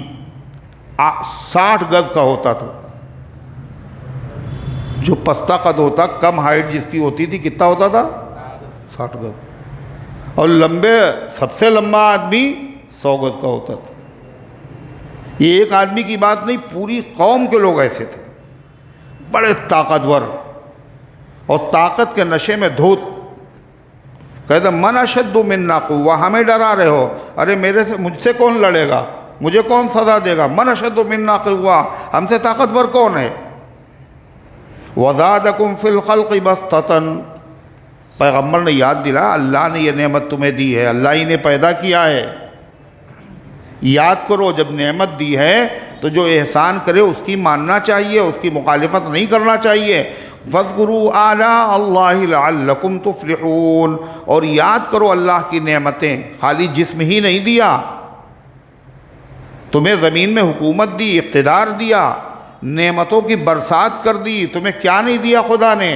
60 گز کا ہوتا تھا۔ جو پستہ قد ہوتا، کم ہائٹ جس کی ہوتی تھی، کتنا ہوتا تھا؟ 60 گز۔ اور لمبے، سب سے لمبا آدمی 100 گز کا ہوتا تھا۔ یہ ایک آدمی کی بات نہیں، پوری قوم کے لوگ ایسے تھے، بڑے طاقتور اور طاقت کے نشے میں دھوت. کہتا من اشد منا قوہ، ہمیں ڈرا رہے ہو، ارے مجھ سے کون لڑے گا، مجھے کون سزا دے گا، من اشد منا قوہ، ہم سے طاقتور کون ہے. وزادکم فی الخلق بسطۃ، پیغمبر نے یاد دلا اللہ نے یہ نعمت تمہیں دی ہے، اللہ ہی نے پیدا کیا ہے. یاد کرو جب نعمت دی ہے تو جو احسان کرے اس کی ماننا چاہیے، اس کی مخالفت نہیں کرنا چاہیے. فاذکروا آلاء اللہ لعلکم تفلحون، اور یاد کرو اللہ کی نعمتیں، خالی جسم ہی نہیں دیا، تمہیں زمین میں حکومت دی، اقتدار دیا، نعمتوں کی برسات کر دی، تمہیں کیا نہیں دیا خدا نے.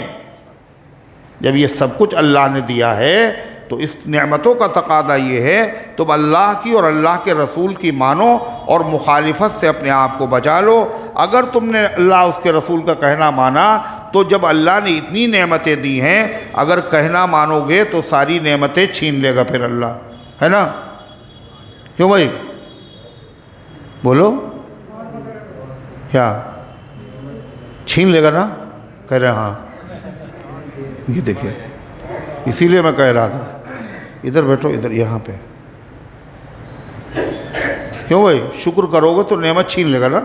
جب یہ سب کچھ اللہ نے دیا ہے تو اس نعمتوں کا تقاضا یہ ہے تم اللہ کی اور اللہ کے رسول کی مانو اور مخالفت سے اپنے آپ کو بچا لو. اگر تم نے اللہ اس کے رسول کا کہنا مانا تو جب اللہ نے اتنی نعمتیں دی ہیں، اگر کہنا مانو گے تو ساری نعمتیں چھین لے گا پھر اللہ، ہے نا؟ کیوں بھائی بولو، کیا چھین لے گا نا؟ کہہ رہے ہاں. یہ دیکھیں، اسی لیے میں کہہ رہا تھا ادھر بیٹھو، ادھر یہاں پہ. کیوں بھائی؟ شکر کرو گے تو نعمت چھین لے گا نا،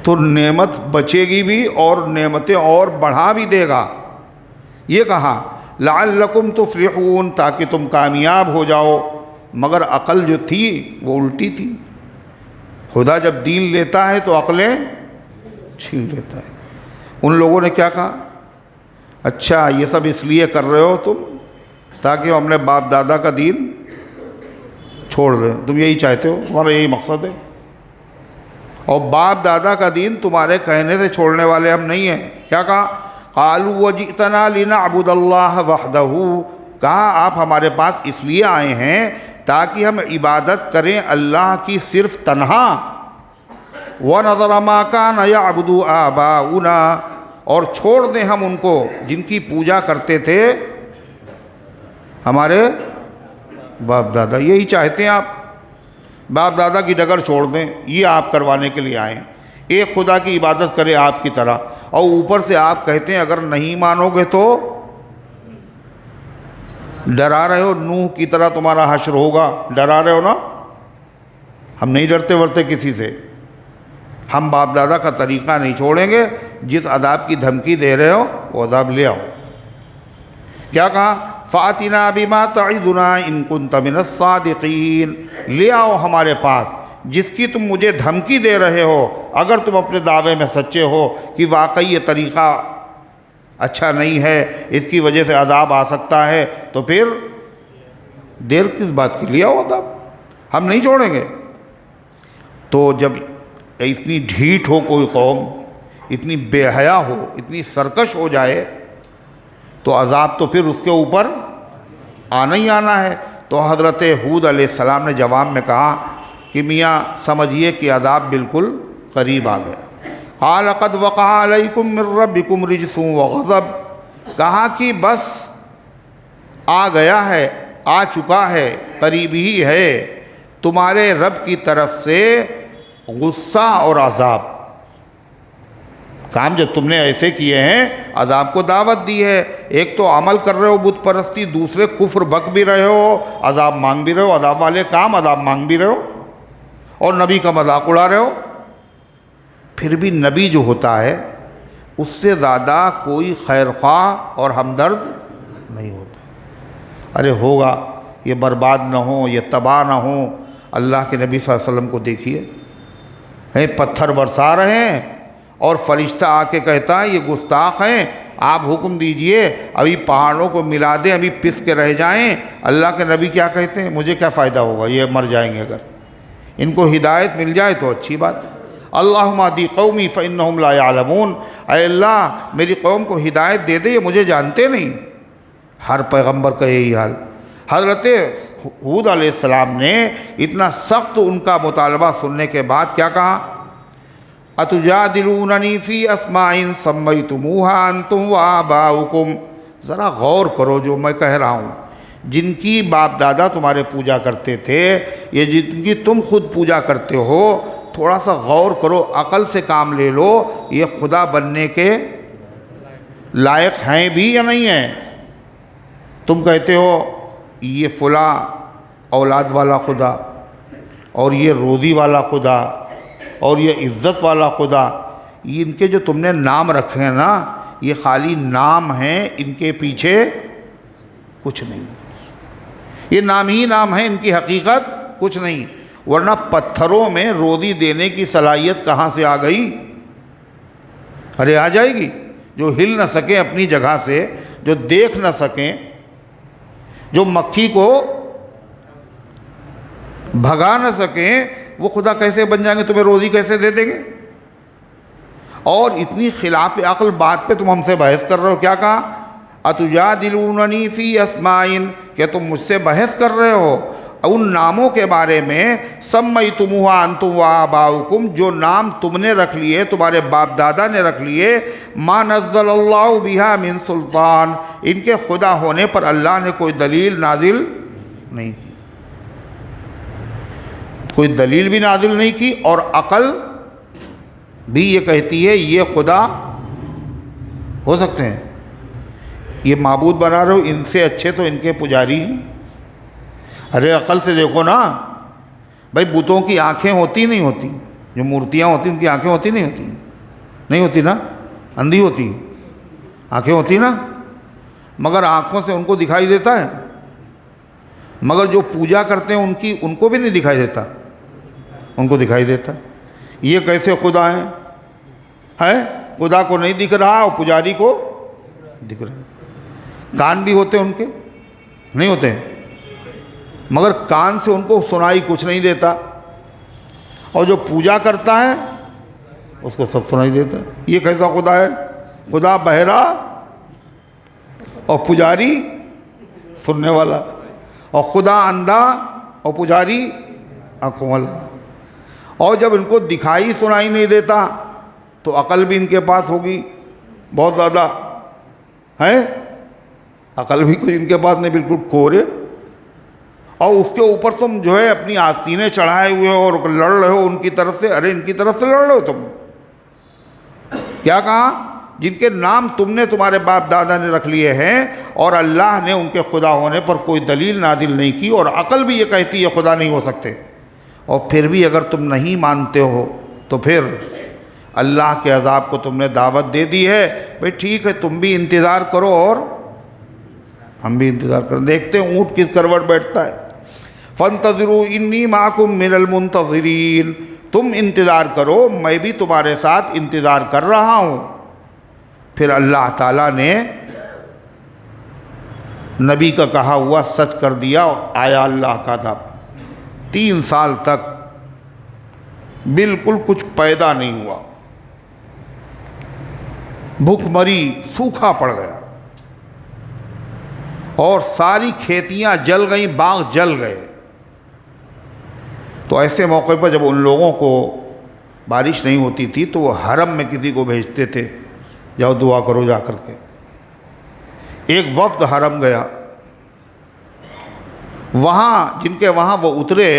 تو نعمت بچے گی بھی اور نعمتیں اور بڑھا بھی دے گا. یہ کہا لعلکم تفلحون، تاکہ تم کامیاب ہو جاؤ. مگر عقل جو تھی وہ الٹی تھی. خدا جب دین لیتا ہے تو عقلیں چھین لیتا ہے. ان لوگوں نے کیا کہا، اچھا یہ سب اس لیے کر رہے ہو تم تاکہ ہم اپنے باپ دادا کا دین چھوڑ دیں، تم یہی چاہتے ہو، تمہارا یہی مقصد ہے. اور باپ دادا کا دین تمہارے کہنے سے چھوڑنے والے ہم نہیں ہیں. کیا کہا، قالوا وجئتنا لنعبد اللہ وحدہ، کہا آپ ہمارے پاس اس لیے آئے ہیں تاکہ ہم عبادت کریں اللہ کی صرف تنہا. وَنَذَرَ مَا كَانَ يَعْبُدُ آبَاؤُنَا، اور چھوڑ دیں ہم ان کو جن کی پوجا کرتے تھے ہمارے باپ دادا. یہی چاہتے ہیں آپ، باپ دادا کی ڈگر چھوڑ دیں، یہ آپ کروانے کے لیے آئے ہیں. ایک خدا کی عبادت کرے آپ کی طرح، اور اوپر سے آپ کہتے ہیں اگر نہیں مانو گے تو ڈرا رہے ہو نوح کی طرح تمہارا حشر ہوگا. ڈرا رہے ہو نا. ہم نہیں ڈرتے ورتے کسی سے، ہم باپ دادا کا طریقہ نہیں چھوڑیں گے. جس عذاب کی دھمکی دے رہے ہو وہ عذاب لے آؤ. کیا کہا، فَأْتِنَا بِمَا تَعِدُنَا إِن كُنْتَ مِنَ الصَّادِقِينَ، لے آؤ ہمارے پاس جس کی تم مجھے دھمکی دے رہے ہو، اگر تم اپنے دعوے میں سچے ہو کہ واقعی یہ طریقہ اچھا نہیں ہے، اس کی وجہ سے عذاب آ سکتا ہے، تو پھر دیر کس بات کی، لے آؤ عذاب، ہم نہیں چھوڑیں گے. تو جب اتنی ڈھیٹ ہو کوئی قوم، اتنی بے حیا ہو، اتنی سرکش ہو جائے تو عذاب تو پھر اس کے اوپر آنا ہی آنا ہے. تو حضرت ہود علیہ السلام نے جواب میں کہا کہ میاں سمجھیے کہ عذاب بالکل قریب آ گیا. قال قد وقع علیکم من ربکم رجس وغضب، کہا کہ بس آ گیا ہے، آ چکا ہے، قریب ہی ہے تمہارے رب کی طرف سے غصہ اور عذاب. کام جب تم نے ایسے کیے ہیں، عذاب کو دعوت دی ہے. ایک تو عمل کر رہے ہو بت پرستی، دوسرے کفر بک بھی رہے ہو، عذاب مانگ بھی رہے ہو، عذاب والے کام، عذاب مانگ بھی رہے ہو، اور نبی کا مذاق اڑا رہے ہو. پھر بھی نبی جو ہوتا ہے اس سے زیادہ کوئی خیر خواہ اور ہمدرد نہیں ہوتا. ارے ہوگا، یہ برباد نہ ہو، یہ تباہ نہ ہو. اللہ کے نبی صلی اللہ علیہ وسلم کو دیکھیے، پتھر برسا رہے ہیں اور فرشتہ آ کے کہتا ہے یہ گستاخ ہیں، آپ حکم دیجئے ابھی پہاڑوں کو ملا دیں، ابھی پس کے رہ جائیں. اللہ کے نبی کیا کہتے ہیں، مجھے کیا فائدہ ہوگا، یہ مر جائیں گے، اگر ان کو ہدایت مل جائے تو اچھی بات ہے. اللہم اہدی قومی فإنہم لا یعلمون، اے اللہ میری قوم کو ہدایت دے دے، یہ مجھے جانتے نہیں. ہر پیغمبر کا یہی حال. حضرت ہود علیہ السلام نے اتنا سخت ان کا مطالبہ سننے کے بعد کیا کہا، اتجادلوننی فی اسماء سمیتموہا انتم وآباؤکم، ذرا غور کرو جو میں کہہ رہا ہوں. جن کی باپ دادا تمہارے پوجا کرتے تھے، یہ جن کی تم خود پوجا کرتے ہو، تھوڑا سا غور کرو، عقل سے کام لے لو، یہ خدا بننے کے لائق ہیں بھی یا نہیں ہیں؟ تم کہتے ہو یہ فلاں اولاد والا خدا، اور یہ روزی والا خدا، اور یہ عزت والا خدا، یہ ان کے جو تم نے نام رکھے ہیں نا، یہ خالی نام ہیں، ان کے پیچھے کچھ نہیں، یہ نام ہی نام ہے، ان کی حقیقت کچھ نہیں۔ ورنہ پتھروں میں روزی دینے کی صلاحیت کہاں سے آ گئی؟ ارے آ جائے گی۔ جو ہل نہ سکیں اپنی جگہ سے، جو دیکھ نہ سکیں، جو مکھی کو بھگا نہ سکیں، وہ خدا کیسے بن جائیں گے؟ تمہیں روزی کیسے دے دیں گے؟ اور اتنی خلاف عقل بات پہ تم ہم سے بحث کر رہے ہو۔ کیا کہا؟ اتجادلوننی فی اسماء، کہ تم مجھ سے بحث کر رہے ہو ان ناموں کے بارے میں، سمیتموہا انتم وآباؤکم، جو نام تم نے رکھ لیے، تمہارے باپ دادا نے رکھ لیے، ما نزل اللہ بہا من سلطان، ان کے خدا ہونے پر اللہ نے کوئی دلیل نازل نہیں کی، کوئی دلیل بھی نازل نہیں کی، اور عقل بھی یہ کہتی ہے یہ خدا ہو سکتے ہیں۔ یہ معبود بنا رہے ہو، ان سے اچھے تو ان کے پجاری ہیں۔ ارے عقل سے دیکھو نا بھائی، بتوں کی آنکھیں ہوتی نہیں ہوتی، جو مورتیاں ہوتی ان کی آنکھیں ہوتی نہیں ہوتی؟ نہیں ہوتی نا، اندھی ہوتی، آنکھیں ہوتی نا، مگر آنکھوں سے ان کو دکھائی دیتا ہے، مگر جو پوجا کرتے ہیں ان کو بھی نہیں دکھائی دیتا، ان کو دکھائی دیتا۔ یہ کیسے خدا ہیں؟ خدا کو نہیں دکھ رہا اور پجاری کو دکھ رہا ہے۔ کان بھی ہوتے ان کے؟ نہیں ہوتے، مگر کان سے ان کو سنائی کچھ نہیں دیتا، اور جو پوجا کرتا ہے اس کو سب سنائی دیتا ہے۔ یہ کیسا خدا ہے؟ خدا بہرا اور پجاری سننے والا، اور خدا اندھا اور پجاری آنکھوں والا۔ اور جب ان کو دکھائی سنائی نہیں دیتا تو عقل بھی ان کے پاس ہوگی بہت زیادہ ہے، عقل بھی کوئی ان کے پاس نہیں، بالکل کورے، اور اس کے اوپر تم جو ہے اپنی آستینیں چڑھائے ہوئے ہو اور لڑ رہے ہو ان کی طرف سے۔ ارے ان کی طرف سے لڑ رہے ہو تم؟ کیا کہا؟ جن کے نام تم نے، تمہارے باپ دادا نے رکھ لیے ہیں، اور اللہ نے ان کے خدا ہونے پر کوئی دلیل نازل نہیں کی، اور عقل بھی یہ کہتی ہے خدا نہیں ہو سکتے، اور پھر بھی اگر تم نہیں مانتے ہو تو پھر اللہ کے عذاب کو تم نے دعوت دے دی ہے۔ بھئی ٹھیک ہے، تم بھی انتظار کرو اور ہم بھی انتظار کریں، دیکھتے ہیں اونٹ کس کروٹ بیٹھتا ہے۔ فانتظروا انی معکم من المنتظرین، تم انتظار کرو، میں بھی تمہارے ساتھ انتظار کر رہا ہوں۔ پھر اللہ تعالیٰ نے نبی کا کہا ہوا سچ کر دیا، اور آیا اللہ کا عذاب۔ 3 سال تک بالکل کچھ پیدا نہیں ہوا، بھوک مری، سوکھا پڑ گیا، اور ساری کھیتیاں جل گئیں، باغ جل گئے۔ تو ایسے موقع پر جب ان لوگوں کو بارش نہیں ہوتی تھی تو وہ حرم میں کسی کو بھیجتے تھے، جاؤ دعا کرو جا کر کے۔ ایک وفد حرم گیا، وہاں جن کے وہاں وہ اترے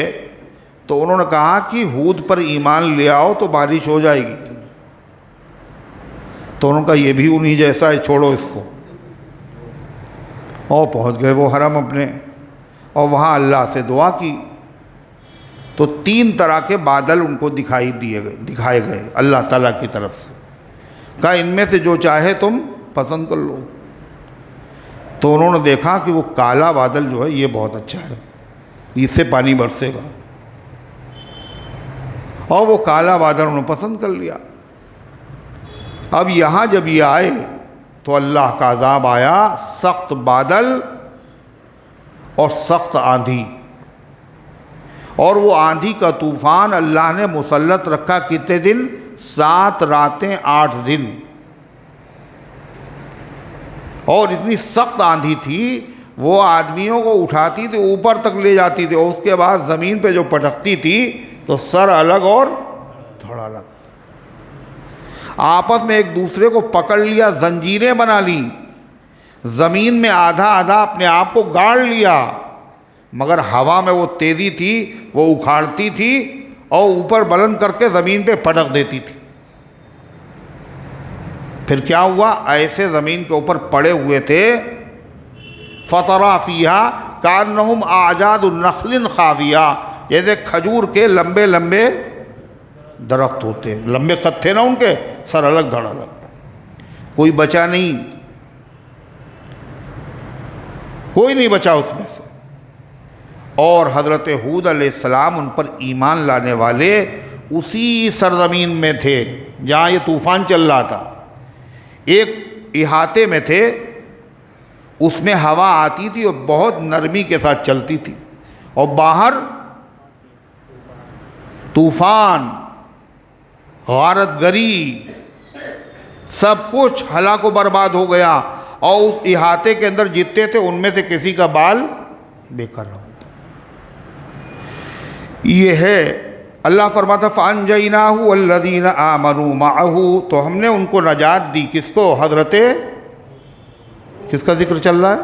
تو انہوں نے کہا کہ ہود پر ایمان لے آؤ تو بارش ہو جائے گی۔ تو انہوں نے کہا یہ بھی انہی جیسا ہے، چھوڑو اس کو۔ اور پہنچ گئے وہ حرم اپنے، اور وہاں اللہ سے دعا کی تو 3 طرح کے بادل ان کو دکھائے گئے اللہ تعالیٰ کی طرف سے۔ کہا ان میں سے جو چاہے تم پسند کر لو۔ تو انہوں نے دیکھا کہ وہ کالا بادل جو ہے یہ بہت اچھا ہے، اس سے پانی برسے گا، اور وہ کالا بادل انہوں نے پسند کر لیا۔ اب یہاں جب یہ آئے تو اللہ کا عذاب آیا، سخت بادل اور سخت آندھی، اور وہ آندھی کا طوفان اللہ نے مسلط رکھا کتنے دن؟ 7 راتیں 8 دن، اور اتنی سخت آندھی تھی وہ آدمیوں کو اٹھاتی تھی، اوپر تک لے جاتی تھی، اور اس کے بعد زمین پہ جو پٹکتی تھی تو سر الگ اور تھوڑا الگ، آپس میں ایک دوسرے کو پکڑ لیا، زنجیریں بنا لی، زمین میں آدھا آدھا اپنے آپ کو گاڑ لیا، مگر ہوا میں وہ تیزی تھی، وہ اکھاڑتی تھی اور اوپر بلند کر کے زمین پہ پٹک دیتی تھی۔ پھر کیا ہوا؟ ایسے زمین کے اوپر پڑے ہوئے تھے، فَطَرَا فِيهَا كَأَنَّهُمْ أَعْجَازُ نَخْلٍ خَاوِيَةٍ، جیسے کھجور کے لمبے لمبے درخت ہوتے، لمبے قد تھے نا ان کے، سر الگ دھڑ الگ، کوئی بچا نہیں، کوئی نہیں بچا اس میں سے۔ اور حضرت ہود علیہ السلام ان پر ایمان لانے والے اسی سرزمین میں تھے جہاں یہ طوفان چل رہا تھا، ایک احاطے میں تھے، اس میں ہوا آتی تھی اور بہت نرمی کے ساتھ چلتی تھی، اور باہر طوفان، غارت گری، سب کچھ ہلاک و برباد ہو گیا، اور اس احاطے کے اندر جتنے تھے ان میں سے کسی کا بال بیکار رہا۔ یہ ہے اللہ فرماتا فَأَنْجَيْنَاهُ وَالَّذِينَ آمَنُوا مَعَهُ، تو ہم نے ان کو نجات دی، کس کو؟ حضرت کس کا ذکر چل رہا ہے؟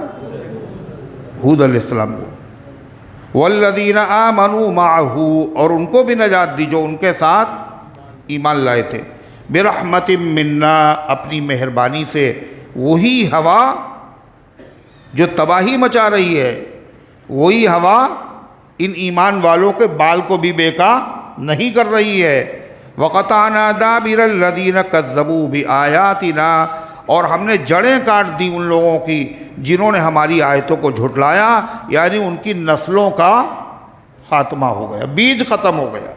ہود علیہ السلام کو۔ وَالَّذِينَ آمَنُوا مَعَهُ، اور ان کو بھی نجات دی جو ان کے ساتھ ایمان لائے تھے، بِرَحْمَةٍ مِّنَّا، اپنی مہربانی سے۔ وہی ہوا جو تباہی مچا رہی ہے، وہی ہوا ان ایمان والوں کے بال کو بھی بیکا نہیں کر رہی ہے۔ وَقَطَعْنَا دَابِرَ الَّذِينَ كَذَّبُوا بِآيَاتِنَا، اور ہم نے جڑیں کاٹ دی ان لوگوں کی جنہوں نے ہماری آیتوں کو جھٹلایا، یعنی ان کی نسلوں کا خاتمہ ہو گیا، بیج ختم ہو گیا۔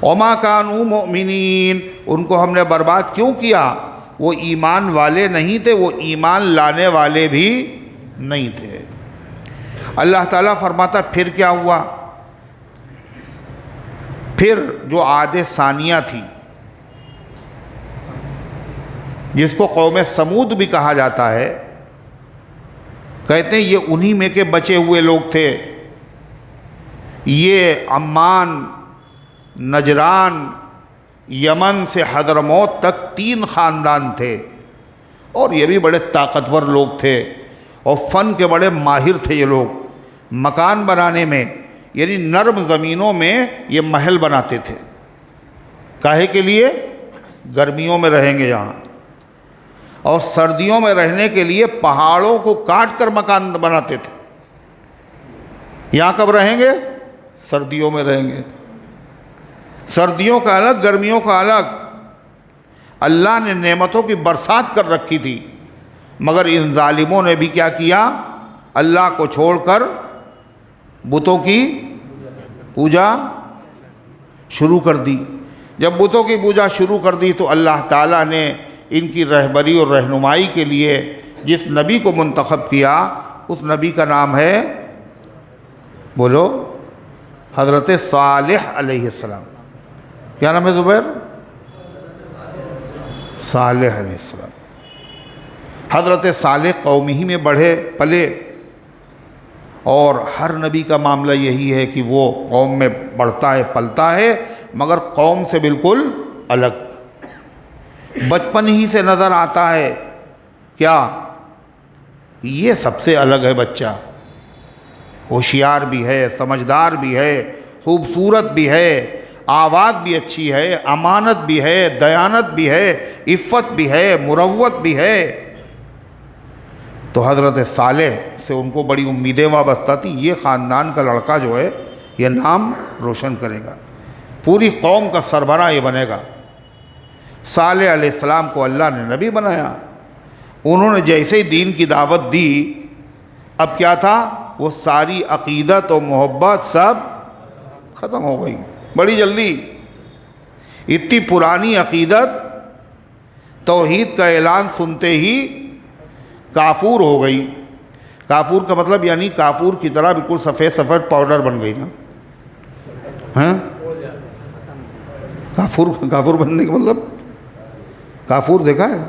وَمَا كَانُوا مُؤْمِنِينَ، ان کو ہم نے برباد کیوں کیا؟ وہ ایمان والے نہیں تھے، وہ ایمان لانے والے بھی نہیں تھے۔ اللہ تعالیٰ فرماتا پھر کیا ہوا؟ پھر جو عاد ثانیہ تھی، جس کو قوم سمود بھی کہا جاتا ہے، کہتے ہیں یہ انہی میں کے بچے ہوئے لوگ تھے۔ یہ عمان، نجران، یمن سے حضرموت تک 3 خاندان تھے، اور یہ بھی بڑے طاقتور لوگ تھے، اور فن کے بڑے ماہر تھے یہ لوگ، مکان بنانے میں، یعنی نرم زمینوں میں یہ محل بناتے تھے۔ کاہے کے لیے؟ گرمیوں میں رہیں گے یہاں، اور سردیوں میں رہنے کے لیے پہاڑوں کو کاٹ کر مکان بناتے تھے۔ یہاں کب رہیں گے؟ سردیوں میں رہیں گے، سردیوں کا الگ، گرمیوں کا الگ۔ اللہ نے نعمتوں کی برسات کر رکھی تھی، مگر ان ظالموں نے بھی کیا کیا؟ اللہ کو چھوڑ کر بتوں کی پوجا شروع کر دی۔ جب بتوں کی پوجا شروع کر دی تو اللہ تعالیٰ نے ان کی رہبری اور رہنمائی کے لیے جس نبی کو منتخب کیا، اس نبی کا نام ہے، بولو، حضرت صالح علیہ السلام۔ کیا نام ہے زبیر؟ صالح علیہ السلام۔ حضرت صالح قوم ہی میں بڑھے پلے، اور ہر نبی کا معاملہ یہی ہے کہ وہ قوم میں بڑھتا ہے پلتا ہے، مگر قوم سے بالکل الگ، بچپن ہی سے نظر آتا ہے کیا؟ یہ سب سے الگ ہے بچہ، ہوشیار بھی ہے، سمجھدار بھی ہے، خوبصورت بھی ہے، آواز بھی اچھی ہے، امانت بھی ہے، دیانت بھی ہے، عفت بھی ہے، مروت بھی ہے۔ تو حضرت صالح سے ان کو بڑی امیدیں وابستہ تھی، یہ خاندان کا لڑکا جو ہے یہ نام روشن کرے گا، پوری قوم کا سربراہ یہ بنے گا۔ صالح علیہ السلام کو اللہ نے نبی بنایا، انہوں نے جیسے ہی دین کی دعوت دی، اب کیا تھا؟ وہ ساری عقیدت و محبت سب ختم ہو گئی بڑی جلدی۔ اتنی پرانی عقیدت توحید کا اعلان سنتے ہی کافور ہو گئی۔ کافور کا مطلب یعنی کافور کی طرح بالکل سفید سفید پاؤڈر بن گئی نا، ہاں؟ کافور بننے کا مطلب، کافور دیکھا ہے؟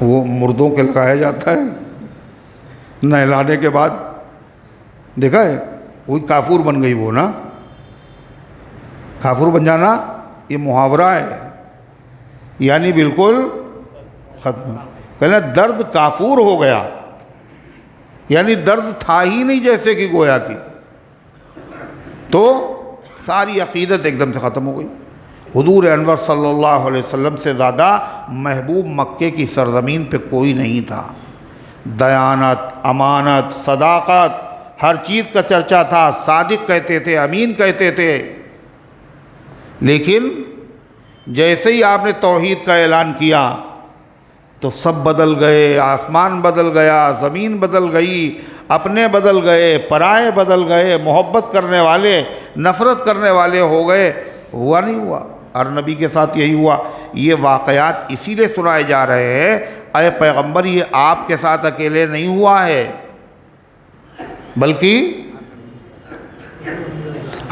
وہ مردوں کے لگایا جاتا ہے نہلانے کے بعد، دیکھا ہے؟ وہی کافور بن گئی وہ نا۔ کافور بن جانا یہ محاورہ ہے، یعنی بالکل ختم۔ کہنا درد کافور ہو گیا، یعنی درد تھا ہی نہیں جیسے کہ گویا کی. تو ساری عقیدت ایک دم سے ختم ہو گئی. حضور انور صلی اللہ علیہ وسلم سے زیادہ محبوب مکے کی سرزمین پہ کوئی نہیں تھا. دیانت، امانت، صداقت، ہر چیز کا چرچا تھا. صادق کہتے تھے، امین کہتے تھے. لیکن جیسے ہی آپ نے توحید کا اعلان کیا تو سب بدل گئے. آسمان بدل گیا، زمین بدل گئی، اپنے بدل گئے، پرائے بدل گئے، محبت کرنے والے نفرت کرنے والے ہو گئے. ہوا نہیں ہوا؟ ہر نبی کے ساتھ یہی ہوا. یہ واقعات اسی لیے سنائے جا رہے ہیں اے پیغمبر یہ آپ کے ساتھ اکیلے نہیں ہوا ہے، بلکہ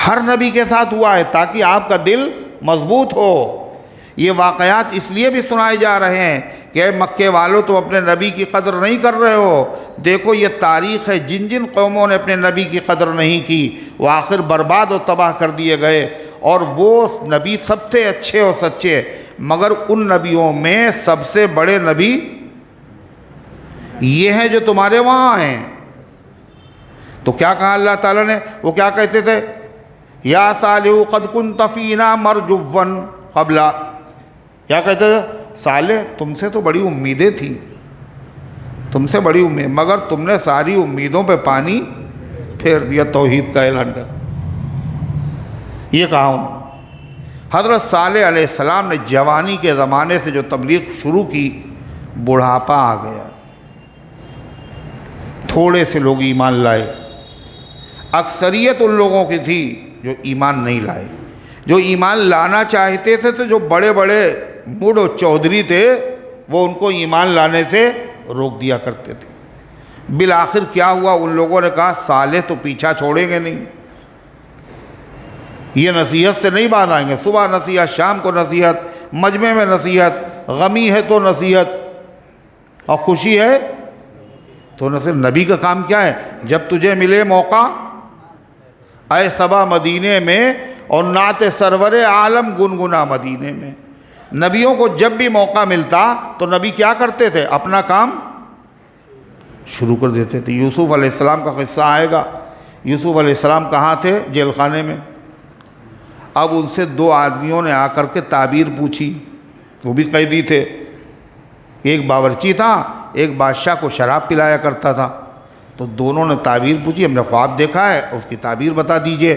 ہر نبی کے ساتھ ہوا ہے تاکہ آپ کا دل مضبوط ہو. یہ واقعات اس لیے بھی سنائے جا رہے ہیں کہ اے مکے والوں تم اپنے نبی کی قدر نہیں کر رہے ہو. دیکھو یہ تاریخ ہے، جن جن قوموں نے اپنے نبی کی قدر نہیں کی وہ آخر برباد و تباہ کر دیے گئے. اور وہ نبی سب سے اچھے اور سچے، مگر ان نبیوں میں سب سے بڑے نبی یہ ہیں جو تمہارے وہاں ہیں. تو کیا کہا اللہ تعالیٰ نے؟ وہ کیا کہتے تھے؟ یا صالح قد کنت فینا مرجوا قبل. کیا کہتے تھے؟ صالح تم سے تو بڑی امیدیں تھیں، تم سے بڑی امید، مگر تم نے ساری امیدوں پہ پانی پھیر دیا توحید کا اعلان کر. یہ کہا انہوں نے. حضرت صالح علیہ السلام نے جوانی کے زمانے سے جو تبلیغ شروع کی، بڑھاپا آ گیا، تھوڑے سے لوگ ایمان لائے. اکثریت ان لوگوں کی تھی جو ایمان نہیں لائے. جو ایمان لانا چاہتے تھے تو جو بڑے بڑے مڑ و چودھری تھے وہ ان کو ایمان لانے سے روک دیا کرتے تھے. بالآخر کیا ہوا؟ ان لوگوں نے کہا صالح تو پیچھا چھوڑیں گے نہیں، یہ نصیحت سے نہیں باز آئیں گے. صبح نصیحت، شام کو نصیحت، مجمع میں نصیحت، غمی ہے تو نصیحت، اور خوشی ہے تو نصیحت. نبی کا کام کیا ہے؟ جب تجھے ملے موقع اے صبا مدینے میں اور نعت سرور عالم گنگنا مدینے میں. نبیوں کو جب بھی موقع ملتا تو نبی کیا کرتے تھے؟ اپنا کام شروع کر دیتے تھے. یوسف علیہ السلام کا قصہ آئے گا. یوسف علیہ السلام کہاں تھے؟ جیل خانے میں. اب ان سے دو آدمیوں نے آ کر کے تعبیر پوچھی، وہ بھی قیدی تھے. ایک باورچی تھا، ایک بادشاہ کو شراب پلایا کرتا تھا. تو دونوں نے تعبیر پوچھی، ہم نے خواب دیکھا ہے، اس کی تعبیر بتا دیجئے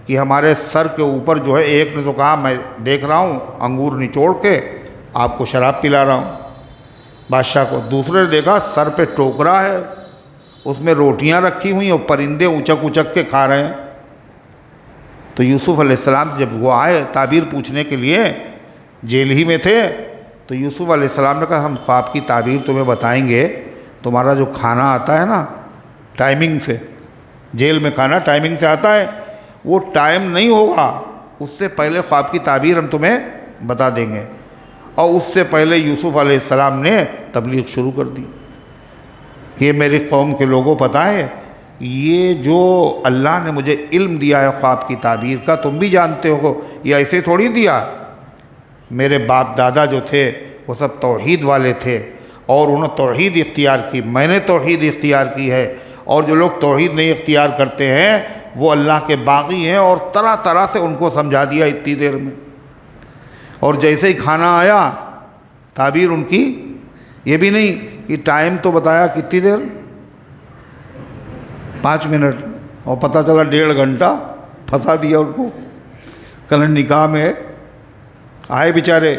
کہ ہمارے سر کے اوپر جو ہے، ایک نے تو کہا میں دیکھ رہا ہوں انگور نچوڑ کے آپ کو شراب پلا رہا ہوں بادشاہ کو. دوسرے نے دیکھا سر پہ ٹوکرا ہے، اس میں روٹیاں رکھی ہوئی اور پرندے اچک اچک کے کھا رہے ہیں. تو یوسف علیہ السلام جب وہ آئے تعبیر پوچھنے کے لیے، جیل ہی میں تھے، تو یوسف علیہ السلام نے کہا ہم خواب کی تعبیر تمہیں بتائیں گے. تمہارا جو کھانا آتا ہے نا ٹائمنگ سے، جیل میں کھانا ٹائمنگ سے آتا ہے، وہ ٹائم نہیں ہوگا، اس سے پہلے خواب کی تعبیر ہم تمہیں بتا دیں گے. اور اس سے پہلے یوسف علیہ السلام نے تبلیغ شروع کر دی کہ میری قوم کے لوگوں پتہ ہے یہ جو اللہ نے مجھے علم دیا ہے خواب کی تعبیر کا، تم بھی جانتے ہو یہ ایسے تھوڑی دیا. میرے باپ دادا جو تھے وہ سب توحید والے تھے اور انہوں نے توحید اختیار کی، میں نے توحید اختیار کی ہے. اور جو لوگ توحید نہیں اختیار کرتے ہیں وہ اللہ کے باغی ہیں، اور طرح طرح سے ان کو سمجھا دیا اتنی دیر میں. اور جیسے ہی کھانا آیا تعبیر ان کی یہ بھی نہیں کہ ٹائم تو بتایا کتنی دیر، 5 منٹ، اور پتہ چلا 1.5 گھنٹہ پھنسا دیا ان کو. کل نکاح میں آئے بیچارے،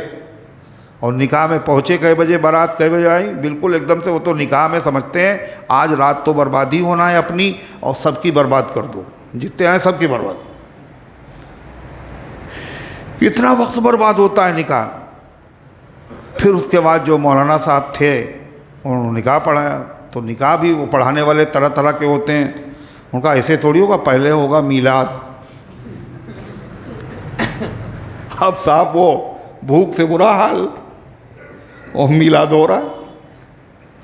اور نکاح میں پہنچے کئے بجے، بارات کئے بجے آئی، بالکل ایک دم سے وہ تو نکاح میں سمجھتے ہیں آج رات تو بربادی ہونا ہے اپنی، اور سب کی برباد کر دو، جتنے آئے سب کی برباد. اتنا وقت برباد ہوتا ہے نکاح. پھر اس کے بعد جو مولانا صاحب تھے انہوں نے نکاح پڑھایا. تو نکاح بھی وہ پڑھانے والے طرح طرح کے ہوتے ہیں. ان کا ایسے تھوڑی ہوگا پہلے ہوگا میلاد. اب صاحب وہ بھوک سے برا حال، اور میلاد ہو رہا ہے،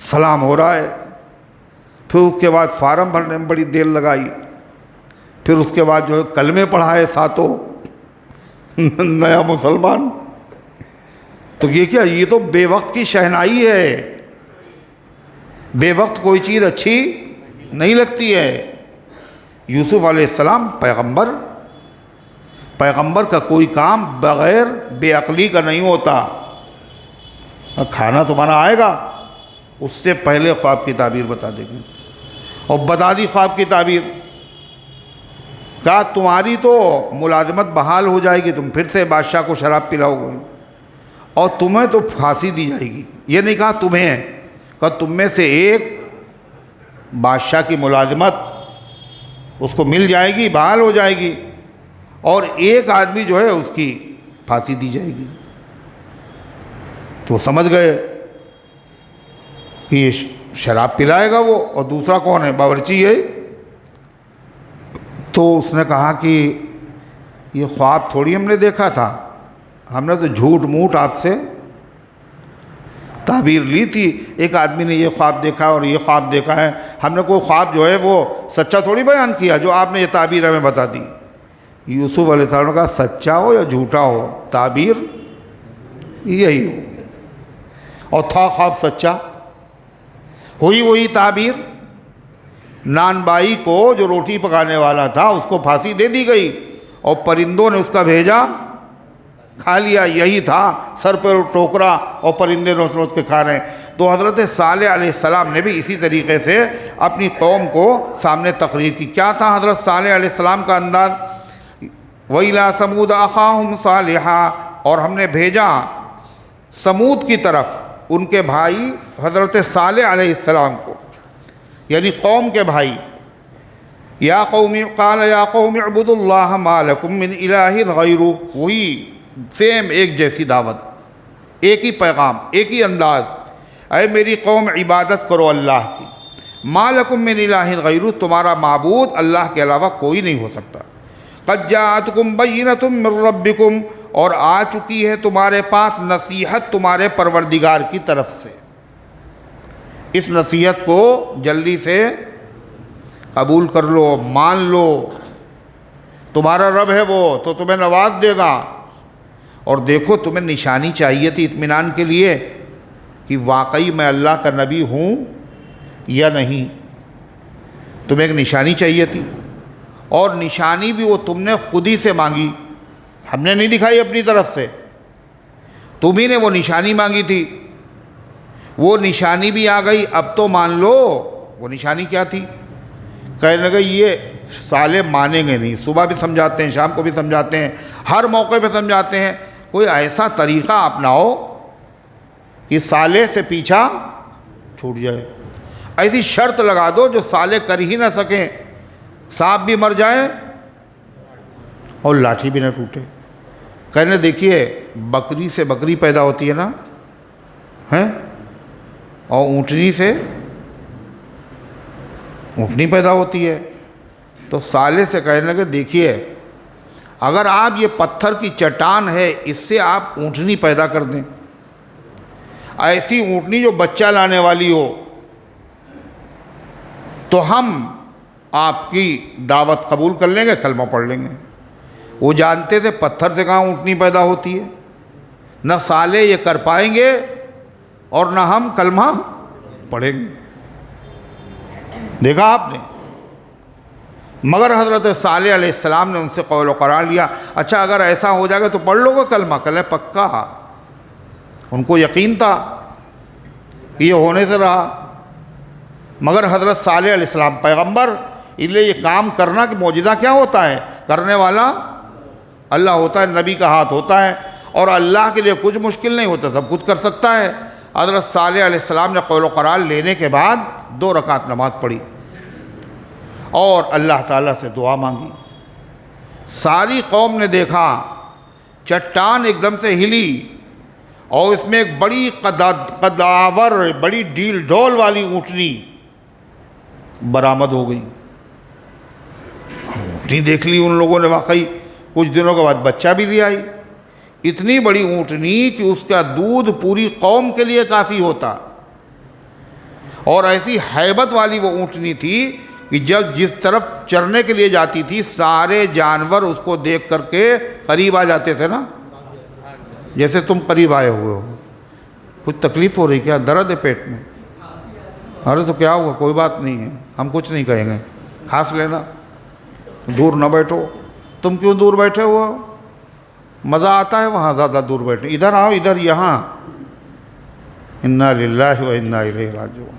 سلام ہو رہا ہے. پھر اس کے بعد فارم بھرنے میں بڑی دیر لگائی. پھر اس کے بعد جو ہے کلمے پڑھائے ساتوں نیا مسلمان. تو یہ کیا، یہ تو بے وقت کی شہنائی ہے. بے وقت کوئی چیز اچھی نہیں لگتی ہے۔ یوسف علیہ السلام پیغمبر کا کوئی کام بغیر بے عقلی کا نہیں ہوتا۔ کھانا تمہارا آئے گا، اس سے پہلے خواب کی تعبیر بتا دے گی، اور بتا دی خواب کی تعبیر، کہا تمہاری تو ملازمت بحال ہو جائے گی، تم پھر سے بادشاہ کو شراب پلاؤ گے، اور تمہیں تو پھانسی دی جائے گی۔ یہ نہیں کہا تمہیں، کہا تم میں سے ایک بادشاہ کی ملازمت اس کو مل جائے گی، بحال ہو جائے گی، اور ایک آدمی جو ہے اس کی پھانسی دی جائے گی۔ تو سمجھ گئے کہ یہ شراب پلائے گا وہ، اور دوسرا کون ہے؟ باورچی ہے۔ تو اس نے کہا کہ یہ خواب تھوڑی ہم نے دیکھا تھا، ہم نے تو جھوٹ موٹ آپ سے تعبیر لی تھی، ایک آدمی نے یہ خواب دیکھا اور یہ خواب دیکھا ہے، ہم نے کوئی خواب جو ہے وہ سچا تھوڑی بیان کیا جو آپ نے یہ تعبیر ہمیں بتا دی۔ یوسف علیہ السلام نے کہا سچا ہو یا جھوٹا ہو، تعبیر یہی ہو، اور تھا خواب سچا، ہوئی وہی تعبیر۔ نان بائی کو جو روٹی پکانے والا تھا اس کو پھانسی دے دی گئی، اور پرندوں نے اس کا بھیجا کھا لیا، یہی تھا، سر پہ ٹوکرا اور پرندے روز روز کے کھا رہے ہیں۔ تو حضرت صالح علیہ السلام نے بھی اسی طریقے سے اپنی قوم کو سامنے تقریر کی۔ کیا تھا حضرت صالح علیہ السلام کا انداز؟ وَإِلَىٰ ثَمُودَ أَخَاهُمْ صَالِحًا، اور ہم نے بھیجا سمود کی طرف ان کے بھائی حضرت صالح علیہ السلام کو، یعنی قوم کے بھائی۔ یا قوم قال یا قوم اعبدوا اللہ ما لکم من الہ غیرہ، وہی سیم ایک جیسی دعوت، ایک ہی پیغام، ایک ہی انداز۔ اے میری قوم عبادت کرو اللہ کی، ما لکم من الہ غیرہ، تمہارا معبود اللہ کے علاوہ کوئی نہیں ہو سکتا۔ قد جاءتکم بینۃ من ربکم، اور آ چکی ہے تمہارے پاس نصیحت تمہارے پروردگار کی طرف سے، اس نصیحت کو جلدی سے قبول کر لو، مان لو، تمہارا رب ہے وہ تو تمہیں نواز دے گا۔ اور دیکھو تمہیں نشانی چاہیے تھی اطمینان کے لیے کہ واقعی میں اللہ کا نبی ہوں یا نہیں، تمہیں ایک نشانی چاہیے تھی، اور نشانی بھی وہ تم نے خود ہی سے مانگی، ہم نے نہیں دکھائی اپنی طرف سے، تم ہی نے وہ نشانی مانگی تھی، وہ نشانی بھی آ گئی، اب تو مان لو۔ وہ نشانی کیا تھی؟ کہنے لگے یہ صالح مانیں گے نہیں، صبح بھی سمجھاتے ہیں، شام کو بھی سمجھاتے ہیں، ہر موقع پہ سمجھاتے ہیں، کوئی ایسا طریقہ اپناؤ کہ صالح سے پیچھا چھوٹ جائے، ایسی شرط لگا دو جو صالح کر ہی نہ سکیں، سانپ بھی مر جائے اور لاٹھی بھی نہ ٹوٹے۔ کہنے دیکھیے بکری سے بکری پیدا ہوتی ہے نا، ہیں، اور اونٹنی سے اونٹنی پیدا ہوتی ہے، تو صالح سے کہنے لگے دیکھیے اگر آپ یہ پتھر کی چٹان ہے اس سے آپ اونٹنی پیدا کر دیں، ایسی اونٹنی جو بچہ لانے والی ہو، تو ہم آپ کی دعوت قبول کر لیں گے، کلمہ پڑھ لیں گے۔ وہ جانتے تھے پتھر سے کہاں اونٹنی پیدا ہوتی ہے، نہ صالح یہ کر پائیں گے اور نہ ہم کلمہ پڑھیں گے۔ دیکھا آپ نے، مگر حضرت صالح علیہ السلام نے ان سے قول و قرار لیا، اچھا اگر ایسا ہو جائے گا تو پڑھ لو گے کلمہ؟ کہلے پکا، ان کو یقین تھا کہ یہ ہونے سے رہا۔ مگر حضرت صالح علیہ السلام پیغمبر، اس لیے یہ کام کرنا کہ معجزہ کیا ہوتا ہے، کرنے والا اللہ ہوتا ہے، نبی کا ہاتھ ہوتا ہے، اور اللہ کے لیے کچھ مشکل نہیں ہوتا، سب کچھ کر سکتا ہے۔ حضرت صالح علیہ السلام نے قول و قرار لینے کے بعد 2 رکعت نماز پڑھی اور اللہ تعالیٰ سے دعا مانگی۔ ساری قوم نے دیکھا چٹان ایک دم سے ہلی، اور اس میں ایک بڑی قداور، بڑی ڈیل ڈول والی اونٹنی برآمد ہو گئی۔ اونٹنی دیکھ لی ان لوگوں نے، واقعی کچھ دنوں کے بعد بچہ بھی لے آئی، اتنی بڑی اونٹنی کہ اس کا دودھ پوری قوم کے لیے کافی ہوتا، اور ایسی ہیبت والی وہ اونٹنی تھی کہ جب جس طرف چرنے کے لیے جاتی تھی سارے جانور اس کو دیکھ کر کے قریب آ جاتے تھے نا، جیسے تم قریب آئے ہوئے ہو۔ کچھ تکلیف ہو رہی کیا؟ درد ہے پیٹ میں؟ ارے تو کیا ہوا، کوئی بات نہیں ہے، ہم کچھ نہیں کہیں گے، کھاس لینا، دور نہ بیٹھو۔ تم کیوں دور بیٹھے ہو؟ مزہ آتا ہے وہاں زیادہ دور بیٹھے، ادھر آؤ، ادھر یہاں۔ انا للہ و انا الیہ راجعون۔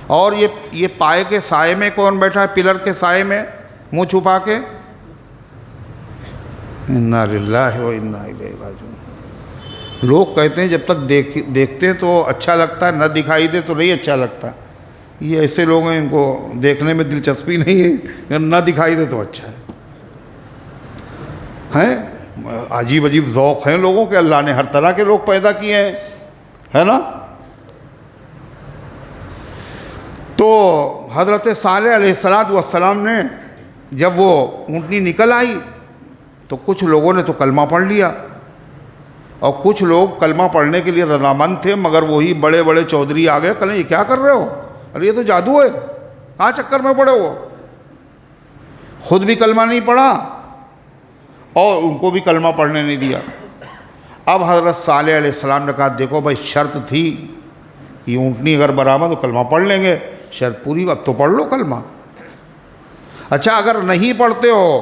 اور یہ پائے کے سائے میں کون بیٹھا ہے؟ پلر کے سائے میں منہ چھپا کے؟ انا للہ و انا الیہ راجعون۔ لوگ کہتے ہیں جب تک دیکھتے ہیں تو اچھا لگتا ہے، نہ دکھائی دے تو نہیں اچھا لگتا۔ یہ ایسے لوگ ہیں، ان کو دیکھنے میں دلچسپی نہیں ہے، اگر نہ دکھائی دے تو اچھا ہے۔ عجیب عجیب ذوق ہیں لوگوں کے، اللہ نے ہر طرح کے لوگ پیدا کیے ہیں، ہے نا؟ تو حضرت صالح علیہ السلام نے جب وہ اونٹنی نکل آئی تو کچھ لوگوں نے تو کلمہ پڑھ لیا، اور کچھ لوگ کلمہ پڑھنے کے لیے رضامند تھے، مگر وہی بڑے بڑے چودھری آ گئے، کہنے یہ کیا کر رہے ہو؟ ارے یہ تو جادو ہے، کہاں چکر میں پڑے ہو؟ خود بھی کلمہ نہیں پڑھا اور ان کو بھی کلمہ پڑھنے نہیں دیا۔ اب حضرت صالح علیہ السلام نے کہا دیکھو بھائی، شرط تھی کہ اونٹنی اگر برآمد ہو کلمہ پڑھ لیں گے، شرط پوری، اب تو پڑھ لو کلمہ۔ اچھا اگر نہیں پڑھتے ہو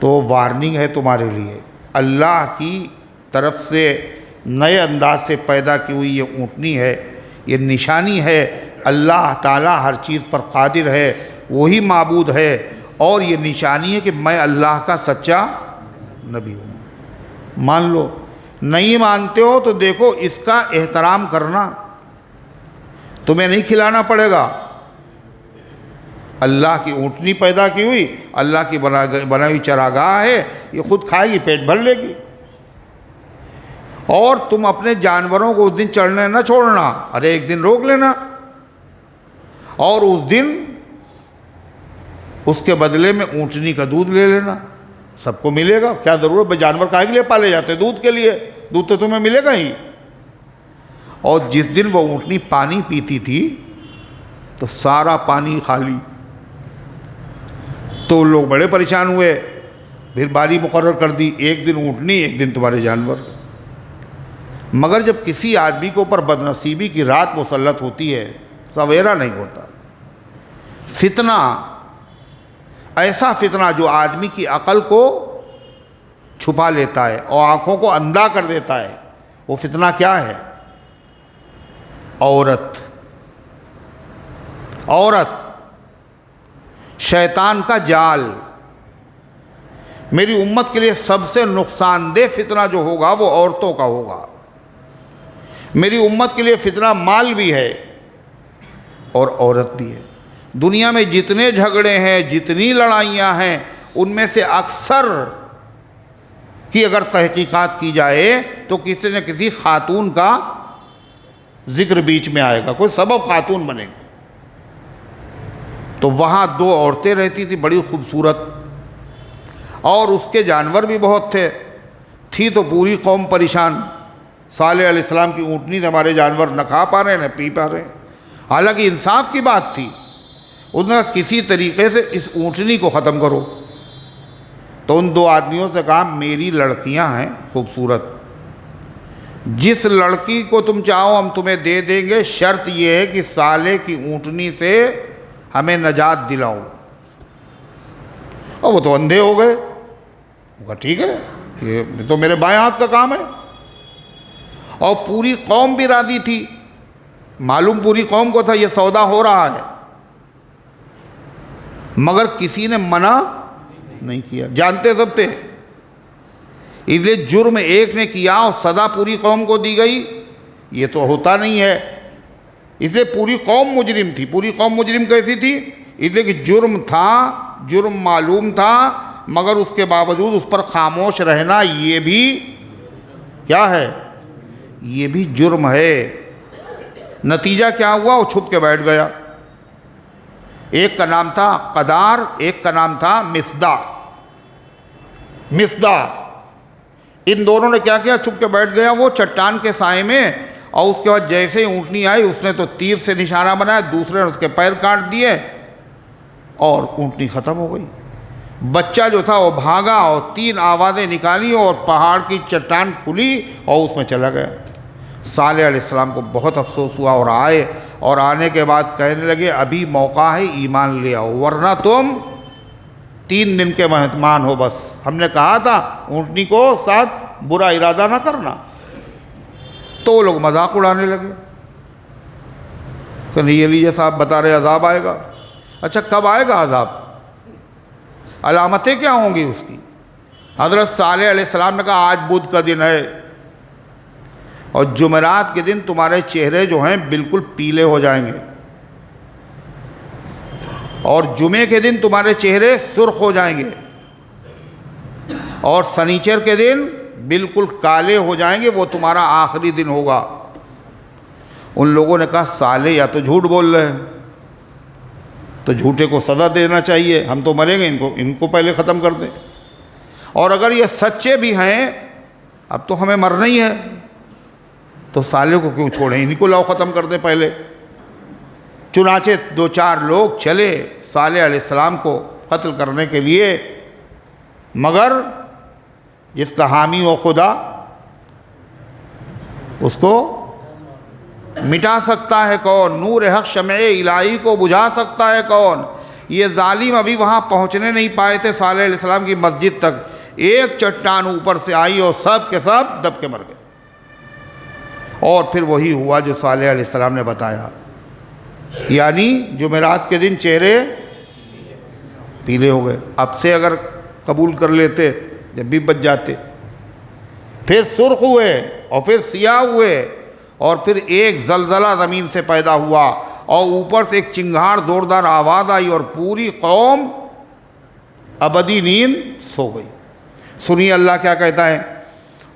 تو وارننگ ہے تمہارے لیے، اللہ کی طرف سے نئے انداز سے پیدا کی ہوئی یہ اونٹنی ہے، یہ نشانی ہے اللہ تعالیٰ ہر چیز پر قادر ہے، وہی معبود ہے، اور یہ نشانی ہے کہ میں اللہ کا سچا نبی ہوں۔ مان لو، نہیں مانتے ہو تو دیکھو اس کا احترام کرنا، تمہیں نہیں کھلانا پڑے گا۔ اللہ کی اونٹنی پیدا کی ہوئی، اللہ کی بنائی ہوئی چراگاہ ہے، یہ خود کھائے گی، پیٹ بھر لے گی۔ اور تم اپنے جانوروں کو اس دن چڑھنے نہ چھوڑنا، ارے ایک دن روک لینا، اور اس دن اس کے بدلے میں اونٹنی کا دودھ لے لینا، سب کو ملے گا۔ کیا ضرورت ہے، جانور کائے کے لیے پالے جاتے ہیں؟ دودھ کے لیے، دودھ تو تمہیں ملے گا ہی۔ اور جس دن وہ اونٹنی پانی پیتی تھی تو سارا پانی خالی، تو لوگ بڑے پریشان ہوئے، پھر باری مقرر کر دی، ایک دن اونٹنی، ایک دن تمہارے جانور۔ مگر جب کسی آدمی کے اوپر بدنصیبی کی رات مسلط ہوتی ہے، سویرا نہیں ہوتا، فتنہ، ایسا فتنہ جو آدمی کی عقل کو چھپا لیتا ہے اور آنکھوں کو اندھا کر دیتا ہے، وہ فتنہ کیا ہے؟ عورت، شیطان کا جال۔ میری امت کے لیے سب سے نقصان دہ فتنہ جو ہوگا وہ عورتوں کا ہوگا۔ میری امت کے لیے فتنہ مال بھی ہے اور عورت بھی ہے۔ دنیا میں جتنے جھگڑے ہیں، جتنی لڑائیاں ہیں، ان میں سے اکثر کی اگر تحقیقات کی جائے تو کسی نہ کسی خاتون کا ذکر بیچ میں آئے گا، کوئی سبب خاتون بنے گی۔ تو وہاں دو عورتیں رہتی تھی بڑی خوبصورت، اور اس کے جانور بھی بہت تھی تو پوری قوم پریشان۔ صالح علیہ السلام کی اونٹنی سے ہمارے جانور نہ کھا پا رہے نہ پی پا رہے، حالانکہ انصاف کی بات تھی۔ انہوں نے کسی طریقے سے اس اونٹنی کو ختم کرو۔ تو ان دو آدمیوں سے کہا میری لڑکیاں ہیں خوبصورت، جس لڑکی کو تم چاہو ہم تمہیں دے دیں گے، شرط یہ ہے کہ صالح کی اونٹنی سے ہمیں نجات دلاؤ۔ اور وہ تو اندھے ہو گئے، وہ کہا ٹھیک ہے، یہ تو میرے بائیں ہاتھ کا کام ہے۔ اور پوری قوم بھی راضی تھی، معلوم پوری قوم کو تھا یہ سودا ہو رہا ہے، مگر کسی نے منع نہیں کیا، جانتے سب تھے۔ اس لیے جرم ایک نے کیا اور سزا پوری قوم کو دی گئی، یہ تو ہوتا نہیں ہے۔ اس لیے پوری قوم مجرم تھی۔ پوری قوم مجرم کیسی تھی؟ اس لیے کہ جرم تھا، جرم معلوم تھا، مگر اس کے باوجود اس پر خاموش رہنا یہ بھی کیا ہے؟ یہ بھی جرم ہے۔ نتیجہ کیا ہوا؟ وہ چھپ کے بیٹھ گیا۔ ایک کا نام تھا قدار، ایک کا نام تھا مصدع۔ ان دونوں نے کیا کیا؟ چھپ کے بیٹھ گیا وہ چٹان کے سائے میں، اور اس کے بعد جیسے ہی اونٹنی آئی اس نے تو تیر سے نشانہ بنایا، دوسرے نے اس کے پیر کاٹ دیے اور اونٹنی ختم ہو گئی۔ بچہ جو تھا وہ بھاگا اور 3 آوازیں نکالی اور پہاڑ کی چٹان کھلی اور اس میں چلا گیا۔ صالح علیہ السلام کو بہت افسوس ہوا اور آئے اور آنے کے بعد کہنے لگے ابھی موقع ہے ایمان لے آؤ ورنہ تم 3 دن کے مہمان ہو بس. ہم نے کہا تھا اونٹنی کو ساتھ برا ارادہ نہ کرنا. تو وہ لوگ مذاق اڑانے لگے کہ یہ لیجیے صاحب بتا رہے عذاب آئے گا. اچھا کب آئے گا عذاب؟ علامتیں کیا ہوں گی اس کی؟ حضرت صالح علیہ السلام نے کہا آج بدھ کا دن ہے اور جمعرات کے دن تمہارے چہرے جو ہیں بالکل پیلے ہو جائیں گے اور جمعے کے دن تمہارے چہرے سرخ ہو جائیں گے اور سنیچر کے دن بالکل کالے ہو جائیں گے. وہ تمہارا آخری دن ہوگا. ان لوگوں نے کہا صالح یا تو جھوٹ بول رہے ہیں تو جھوٹے کو سزا دینا چاہیے, ہم تو مریں گے, ان کو پہلے ختم کر دیں. اور اگر یہ سچے بھی ہیں اب تو ہمیں مرنا ہی ہے تو صالح کو کیوں چھوڑیں, انہیں کو لاؤ ختم کر دیں پہلے. چنانچہ 2-4 لوگ چلے صالح علیہ السلام کو قتل کرنے کے لیے, مگر جس کا حامی ہو خدا اس کو مٹا سکتا ہے کون؟ نور حق شمع الہی کو بجھا سکتا ہے کون؟ یہ ظالم ابھی وہاں پہنچنے نہیں پائے تھے صالح علیہ السلام کی مسجد تک, ایک چٹان اوپر سے آئی اور سب کے سب دب کے مر گئے. اور پھر وہی ہوا جو صالح علیہ السلام نے بتایا, یعنی جمعرات کے دن چہرے پیلے ہو گئے. اب سے اگر قبول کر لیتے جب بھی بچ جاتے. پھر سرخ ہوئے اور پھر سیاہ ہوئے اور پھر ایک زلزلہ زمین سے پیدا ہوا اور اوپر سے ایک چنگھاڑ زوردار آواز آئی اور پوری قوم ابدی نیند سو گئی. سنیے اللہ کیا کہتا ہے.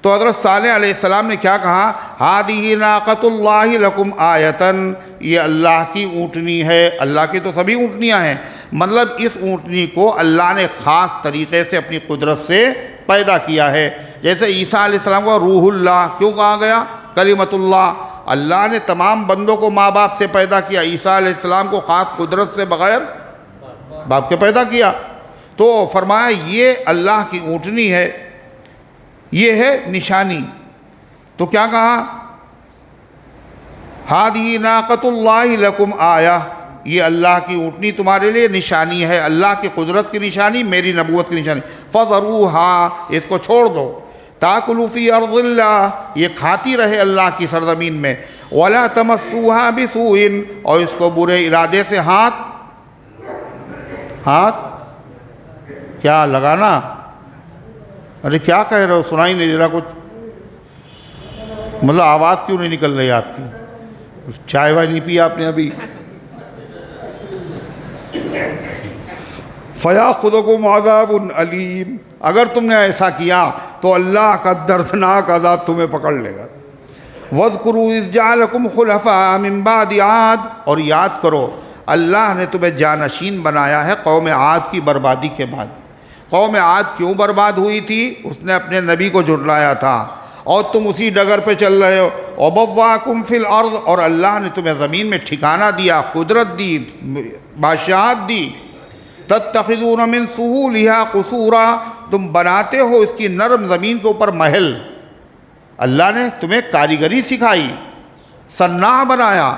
تو حضرت صالح علیہ السلام نے کیا کہا؟ ہادی ناقۃ اللہ لکم آیتن, یہ اللہ کی اونٹنی ہے. اللہ کی تو سبھی اونٹنیاں ہیں, مطلب اس اونٹنی کو اللہ نے خاص طریقے سے اپنی قدرت سے پیدا کیا ہے. جیسے عیسیٰ علیہ السلام کو روح اللہ کیوں کہا گیا؟ کلمۃ اللہ. اللہ نے تمام بندوں کو ماں باپ سے پیدا کیا, عیسیٰ علیہ السلام کو خاص قدرت سے بغیر باپ کے پیدا کیا. تو فرمایا یہ اللہ کی اونٹنی ہے, یہ ہے نشانی. تو کیا کہا؟ ہادی ناقۃ اللہ لکم آیہ, یہ اللہ کی اونٹنی تمہارے لیے نشانی ہے, اللہ کی قدرت کی نشانی, میری نبوت کی نشانی. فذروہا, اس کو چھوڑ دو. تاکلوا فی ارض اللہ, یہ کھاتی رہے اللہ کی سرزمین میں. ولا تمسوہا بسوء, اور اس کو برے ارادے سے ہاتھ کیا لگانا. ارے کیا کہہ رہے ہو, سنائی نہیں دے رہا کچھ, مطلب آواز کیوں نہیں نکل رہی آپ کی؟ چائے وائے نہیں پی آپ نے ابھی؟ فَيَأْخُذُكُمْ عَذَابٌ عَلِيمٌ, اگر تم نے ایسا کیا تو اللہ کا دردناک عذاب تمہیں پکڑ لے گا. وَاذْكُرُوا إِذْ جَعَلَكُمْ خُلَفَاءَ مِنْ بَعْدِ عَادٍ, اور یاد کرو اللہ نے تمہیں جانشین بنایا ہے قوم عاد کی بربادی کے بعد. قوم عاد کیوں برباد ہوئی تھی؟ اس نے اپنے نبی کو جھٹلایا تھا اور تم اسی ڈگر پہ چل رہے ہو. وَبَوَّأَكُمْ فِي الْأَرْضِ, اور اللہ نے تمہیں زمین میں ٹھکانہ دیا, قدرت دی, بادشاہت دی. تَتَّخِذُونَ مِن سُهُولِهَا قُصُورًا, تم بناتے ہو اس کی نرم زمین کے اوپر محل. اللہ نے تمہیں کاریگری سکھائی, صناع بنایا.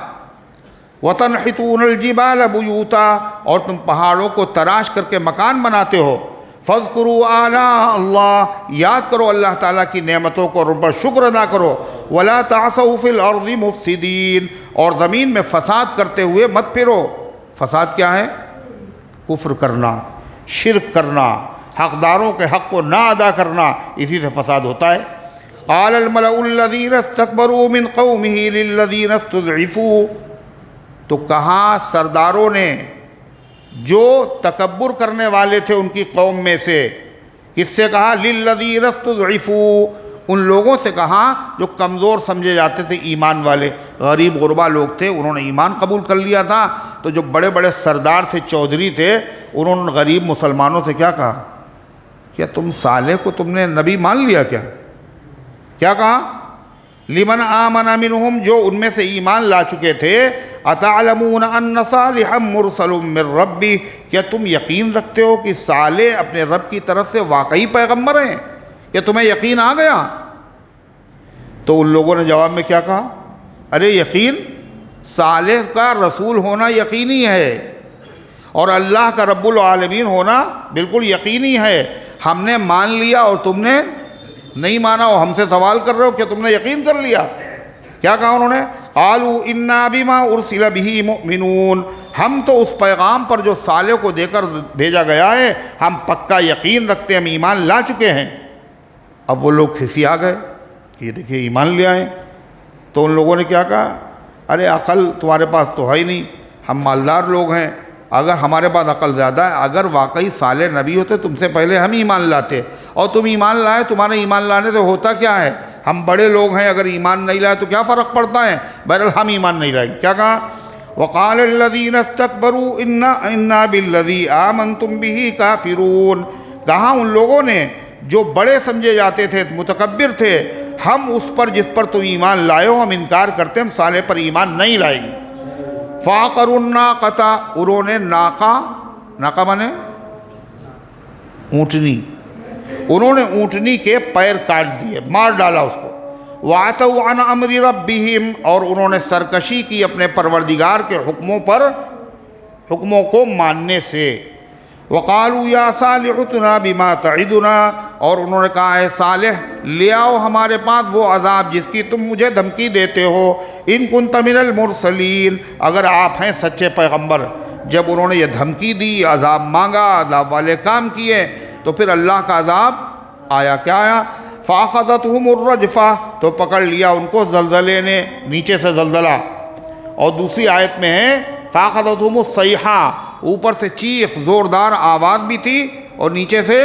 وَتَنْحِتُونَ الْجِبَالَ بُيُوتًا, اور تم پہاڑوں کو تراش کر کے مکان بناتے ہو. فَاذْكُرُوا آلَاءَ اللَّهِ, یاد کرو اللہ تعالیٰ کی نعمتوں کو اور ان پر شکر ادا کرو. وَلَا تَعْثَوْا فِي الْأَرْضِ مُفْسِدِينَ, اور زمین میں فساد کرتے ہوئے مت پھرو. فساد کیا ہے؟ کفر کرنا, شرک کرنا, حقداروں کے حق کو نہ ادا کرنا, اسی سے فساد ہوتا ہے. قال الملأ الذين استكبروا من قومه للذين استضعفوا, تو کہا سرداروں نے جو تکبر کرنے والے تھے ان کی قوم میں سے, کس سے کہا؟ للذین استضعفوا, ان لوگوں سے کہا جو کمزور سمجھے جاتے تھے, ایمان والے غریب غربا لوگ تھے, انہوں نے ایمان قبول کر لیا تھا. تو جو بڑے بڑے سردار تھے, چودھری تھے, انہوں نے غریب مسلمانوں سے کیا کہا؟ کیا تم صالح کو تم نے نبی مان لیا کیا؟ کیا کہا؟ لمن آمن منہم, جو ان میں سے ایمان لا چکے تھے. اتعلمون ان صالحا مرسل من ربی, کیا تم یقین رکھتے ہو کہ صالح اپنے رب کی طرف سے واقعی پیغمبر ہیں؟ کیا تمہیں یقین آ گیا؟ تو ان لوگوں نے جواب میں کیا کہا؟ ارے یقین صالح کا رسول ہونا یقینی ہے اور اللہ کا رب العالمین ہونا بالکل یقینی ہے۔ ہم نے مان لیا اور تم نے نہیں مانا، اور ہم سے سوال کر رہے ہو کہ تم نے یقین کر لیا۔ کیا کہا انہوں نے؟ قالوا انا بما ارسل به مؤمنون، ہم تو اس پیغام پر جو صالح کو دے کر بھیجا گیا ہے ہم پکا یقین رکھتے ہیں، ہم ایمان لا چکے ہیں۔ اب وہ لوگ کھسیا گئے کہ یہ دیکھیے ایمان لے آئے۔ تو ان لوگوں نے کیا کہا؟ ارے عقل تمہارے پاس تو ہے ہی نہیں، ہم مالدار لوگ ہیں، اگر ہمارے پاس عقل زیادہ ہے، اگر واقعی صالح نبی ہوتے تم سے پہلے ہم ایمان لاتے، اور تم ایمان لائے، تمہارے ایمان لانے سے ہوتا کیا ہے؟ ہم بڑے لوگ ہیں، اگر ایمان نہیں لائے تو کیا فرق پڑتا ہے؟ بہرحال ہم ایمان نہیں لائیں۔ کیا کہا؟ وقال الذین استکبروا انا بالذی آمنتم به کافرون، کہا ان لوگوں نے جو بڑے سمجھے جاتے تھے، متکبر تھے، ہم اس پر جس پر تم ایمان لائے ہو ہم انکار کرتے ہیں، ہم صالح پر ایمان نہیں لائیں گے۔ فعقروا الناقۃ، انہوں نے ناقہ مانے اونٹنی، انہوں نے اونٹنی کے پیر کاٹ دیے، مار ڈالا اس کو۔ وَعَتَوْا عَنْ أَمْرِ رَبِّهِمْ، اور انہوں نے سرکشی کی اپنے پروردگار کے حکموں کو ماننے سے۔ وَقَالُوا يَا صَالِحُ ائْتِنَا بِمَا تَعِدُنَا، اور انہوں نے کہا ہے صالح لے آؤ ہمارے پاس وہ عذاب جس کی تم مجھے دھمکی دیتے ہو، إِن كُنْتَ مِنَ الْمُرْسَلِينَ، اگر آپ ہیں سچے پیغمبر۔ جب انہوں نے یہ دھمکی دی، عذاب مانگا، عذاب والے کام کیے، تو پھر اللہ کا عذاب آیا۔ کیا آیا؟ فَأَخَذَتْهُمُ الرَّجْفَةُ، تو پکڑ لیا ان کو زلزلے نے، نیچے سے زلزلہ۔ اور دوسری آیت میں ہے فَأَخَذَتْهُمُ الصَّيْحَةُ، اوپر سے چیخ، زوردار آواز بھی تھی اور نیچے سے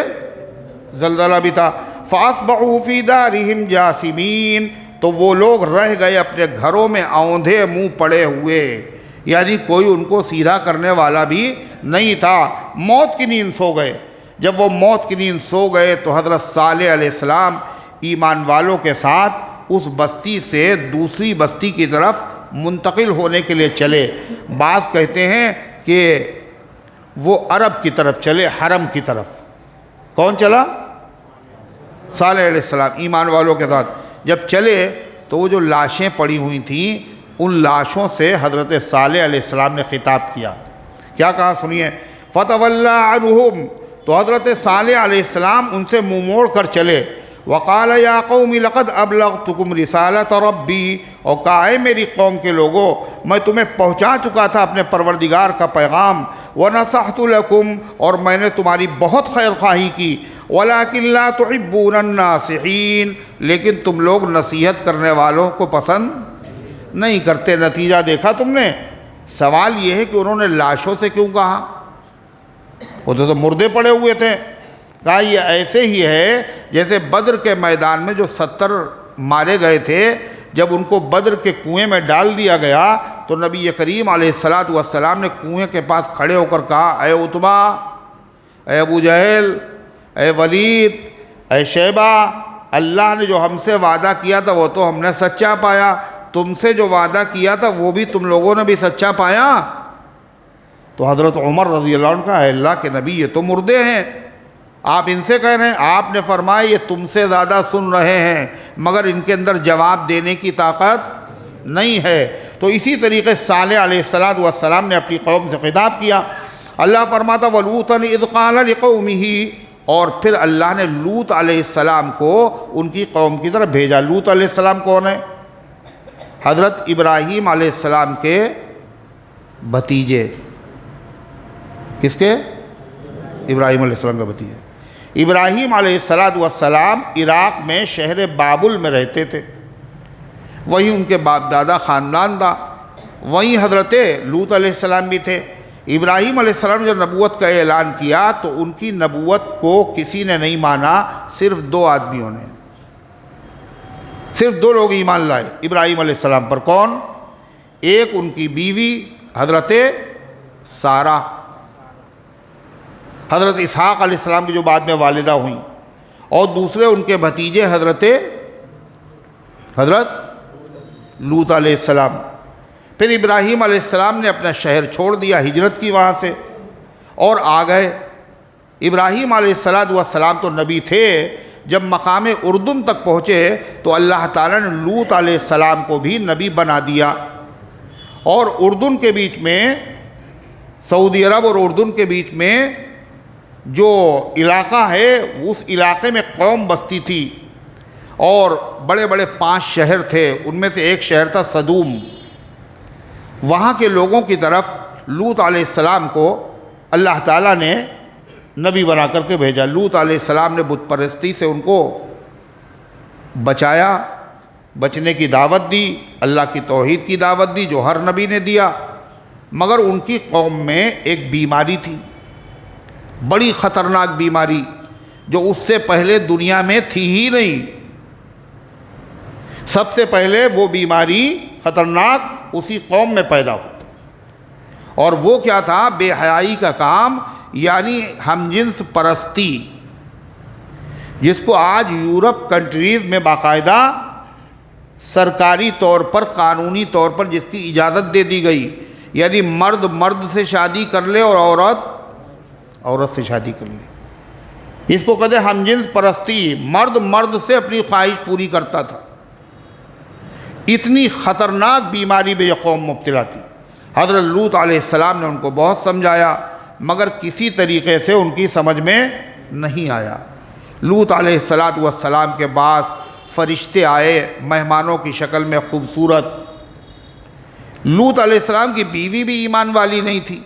زلزلہ بھی تھا۔ فَأَصْبَحُوا فِي دَارِهِمْ جَاثِمِينَ، تو وہ لوگ رہ گئے اپنے گھروں میں آندھے منہ پڑے ہوئے، یعنی کوئی ان کو سیدھا کرنے والا بھی نہیں تھا، موت کی نیند سو گئے۔ جب وہ موت کی نیند سو گئے تو حضرت صالح علیہ السلام ایمان والوں کے ساتھ اس بستی سے دوسری بستی کی طرف منتقل ہونے کے لیے چلے۔ بعض کہتے ہیں کہ وہ عرب کی طرف چلے، حرم کی طرف۔ کون چلا؟ صالح علیہ السلام ایمان والوں کے ساتھ جب چلے تو وہ جو لاشیں پڑی ہوئی تھیں ان لاشوں سے حضرت صالح علیہ السلام نے خطاب کیا۔ کیا کہا سنیے؟ فَتَوَلَّىٰ عَنْهُمْ، تو حضرت صالح علیہ السلام ان سے منہ موڑ کر چلے۔ وَقَالَ يَا قَوْمِ لَقَدْ أَبْلَغْتُكُمْ رِسَالَةَ رَبِّي، اور کہا ہے میری قوم کے لوگوں میں تمہیں پہنچا چکا تھا اپنے پروردگار کا پیغام۔ وَنَصَحْتُ لَكُمْ، اور میں نے تمہاری بہت خیر خواہی کی۔ وَلَٰكِن لَّا تُحِبُّونَ النَّاصِحِينَ، لیکن تم لوگ نصیحت کرنے والوں کو پسند نہیں کرتے۔ نتیجہ دیکھا تم نے؟ سوال یہ ہے کہ انہوں نے لاشوں سے کیوں کہا؟ وہ تو مردے پڑے ہوئے تھے۔ کہا یہ ایسے ہی ہے جیسے بدر کے میدان میں جو 70 مارے گئے تھے، جب ان کو بدر کے کنویں میں ڈال دیا گیا تو نبی کریم علیہ السلام نے کنویں کے پاس کھڑے ہو کر کہا اے عتبہ، اے ابو جہل، اے ولید، اے شیبہ، اللہ نے جو ہم سے وعدہ کیا تھا وہ تو ہم نے سچا پایا، تم سے جو وعدہ کیا تھا وہ بھی تم لوگوں نے بھی سچا پایا۔ تو حضرت عمر رضی اللہ عنہ کہا اے اللہ کے نبی یہ تو مردے ہیں، آپ ان سے کہہ رہے ہیں؟ آپ نے فرمایا یہ تم سے زیادہ سن رہے ہیں مگر ان کے اندر جواب دینے کی طاقت نہیں ہے۔ تو اسی طریقے صالح علیہ السلام نے اپنی قوم سے خطاب کیا۔ اللہ فرماتا وَلُوطًا إِذْ قَالَ لِقَوْمِهِ، اور پھر اللہ نے لوط علیہ السلام کو ان کی قوم کی طرف بھیجا۔ لوط علیہ السلام کون ہے؟ حضرت ابراہیم علیہ السلام کے بھتیجے۔ کس کے؟ ابراہیم علیہ السلام کا بھتیجے۔ ابراہیم علیہ السلام عراق میں شہر بابل میں رہتے تھے، وہیں ان کے باپ دادا خاندان تھا، وہیں حضرت لوط علیہ السلام بھی تھے۔ ابراہیم علیہ السلام نے جب نبوت کا اعلان کیا تو ان کی نبوت کو کسی نے نہیں مانا، صرف 2 آدمیوں نے، صرف 2 لوگ ایمان لائے ابراہیم علیہ السلام پر۔ کون؟ ایک ان کی بیوی حضرت سارہ، حضرت اسحاق علیہ السلام کی جو بعد میں والدہ ہوئیں، اور دوسرے ان کے بھتیجے حضرت لوط علیہ السلام۔ پھر ابراہیم علیہ السلام نے اپنا شہر چھوڑ دیا، ہجرت کی وہاں سے، اور آ گئے۔ ابراہیم علیہ السلام تو نبی تھے، جب مقام اردن تک پہنچے تو اللہ تعالیٰ نے لوط علیہ السلام کو بھی نبی بنا دیا، اور اردن کے بیچ میں، سعودی عرب اور اردن کے بیچ میں جو علاقہ ہے اس علاقے میں قوم بستی تھی، اور بڑے بڑے 5 شہر تھے، ان میں سے ایک شہر تھا صدوم۔ وہاں کے لوگوں کی طرف لوط علیہ السلام کو اللہ تعالیٰ نے نبی بنا کر کے بھیجا۔ لوط علیہ السلام نے بت پرستی سے ان کو بچایا، بچنے کی دعوت دی، اللہ کی توحید کی دعوت دی جو ہر نبی نے دیا۔ مگر ان کی قوم میں ایک بیماری تھی، بڑی خطرناک بیماری، جو اس سے پہلے دنیا میں تھی ہی نہیں۔ سب سے پہلے وہ بیماری خطرناک اسی قوم میں پیدا ہو، اور وہ کیا تھا؟ بے حیائی کا کام، یعنی ہم جنس پرستی، جس کو آج یورپ کنٹریز میں باقاعدہ سرکاری طور پر، قانونی طور پر جس کی اجازت دے دی گئی، یعنی مرد مرد سے شادی کر لے اور عورت عورت سے شادی کر لے۔ اس کو کہتے ہیں ہم جنس پرستی، مرد مرد سے اپنی خواہش پوری کرتا تھا۔ اتنی خطرناک بیماری میں یہ قوم مبتلا تھی۔ حضرت لوط علیہ السلام نے ان کو بہت سمجھایا، مگر کسی طریقے سے ان کی سمجھ میں نہیں آیا۔ لوط علیہ السلام کے پاس فرشتے آئے مہمانوں کی شکل میں خوبصورت۔ لوط علیہ السلام کی بیوی بھی ایمان والی نہیں تھی،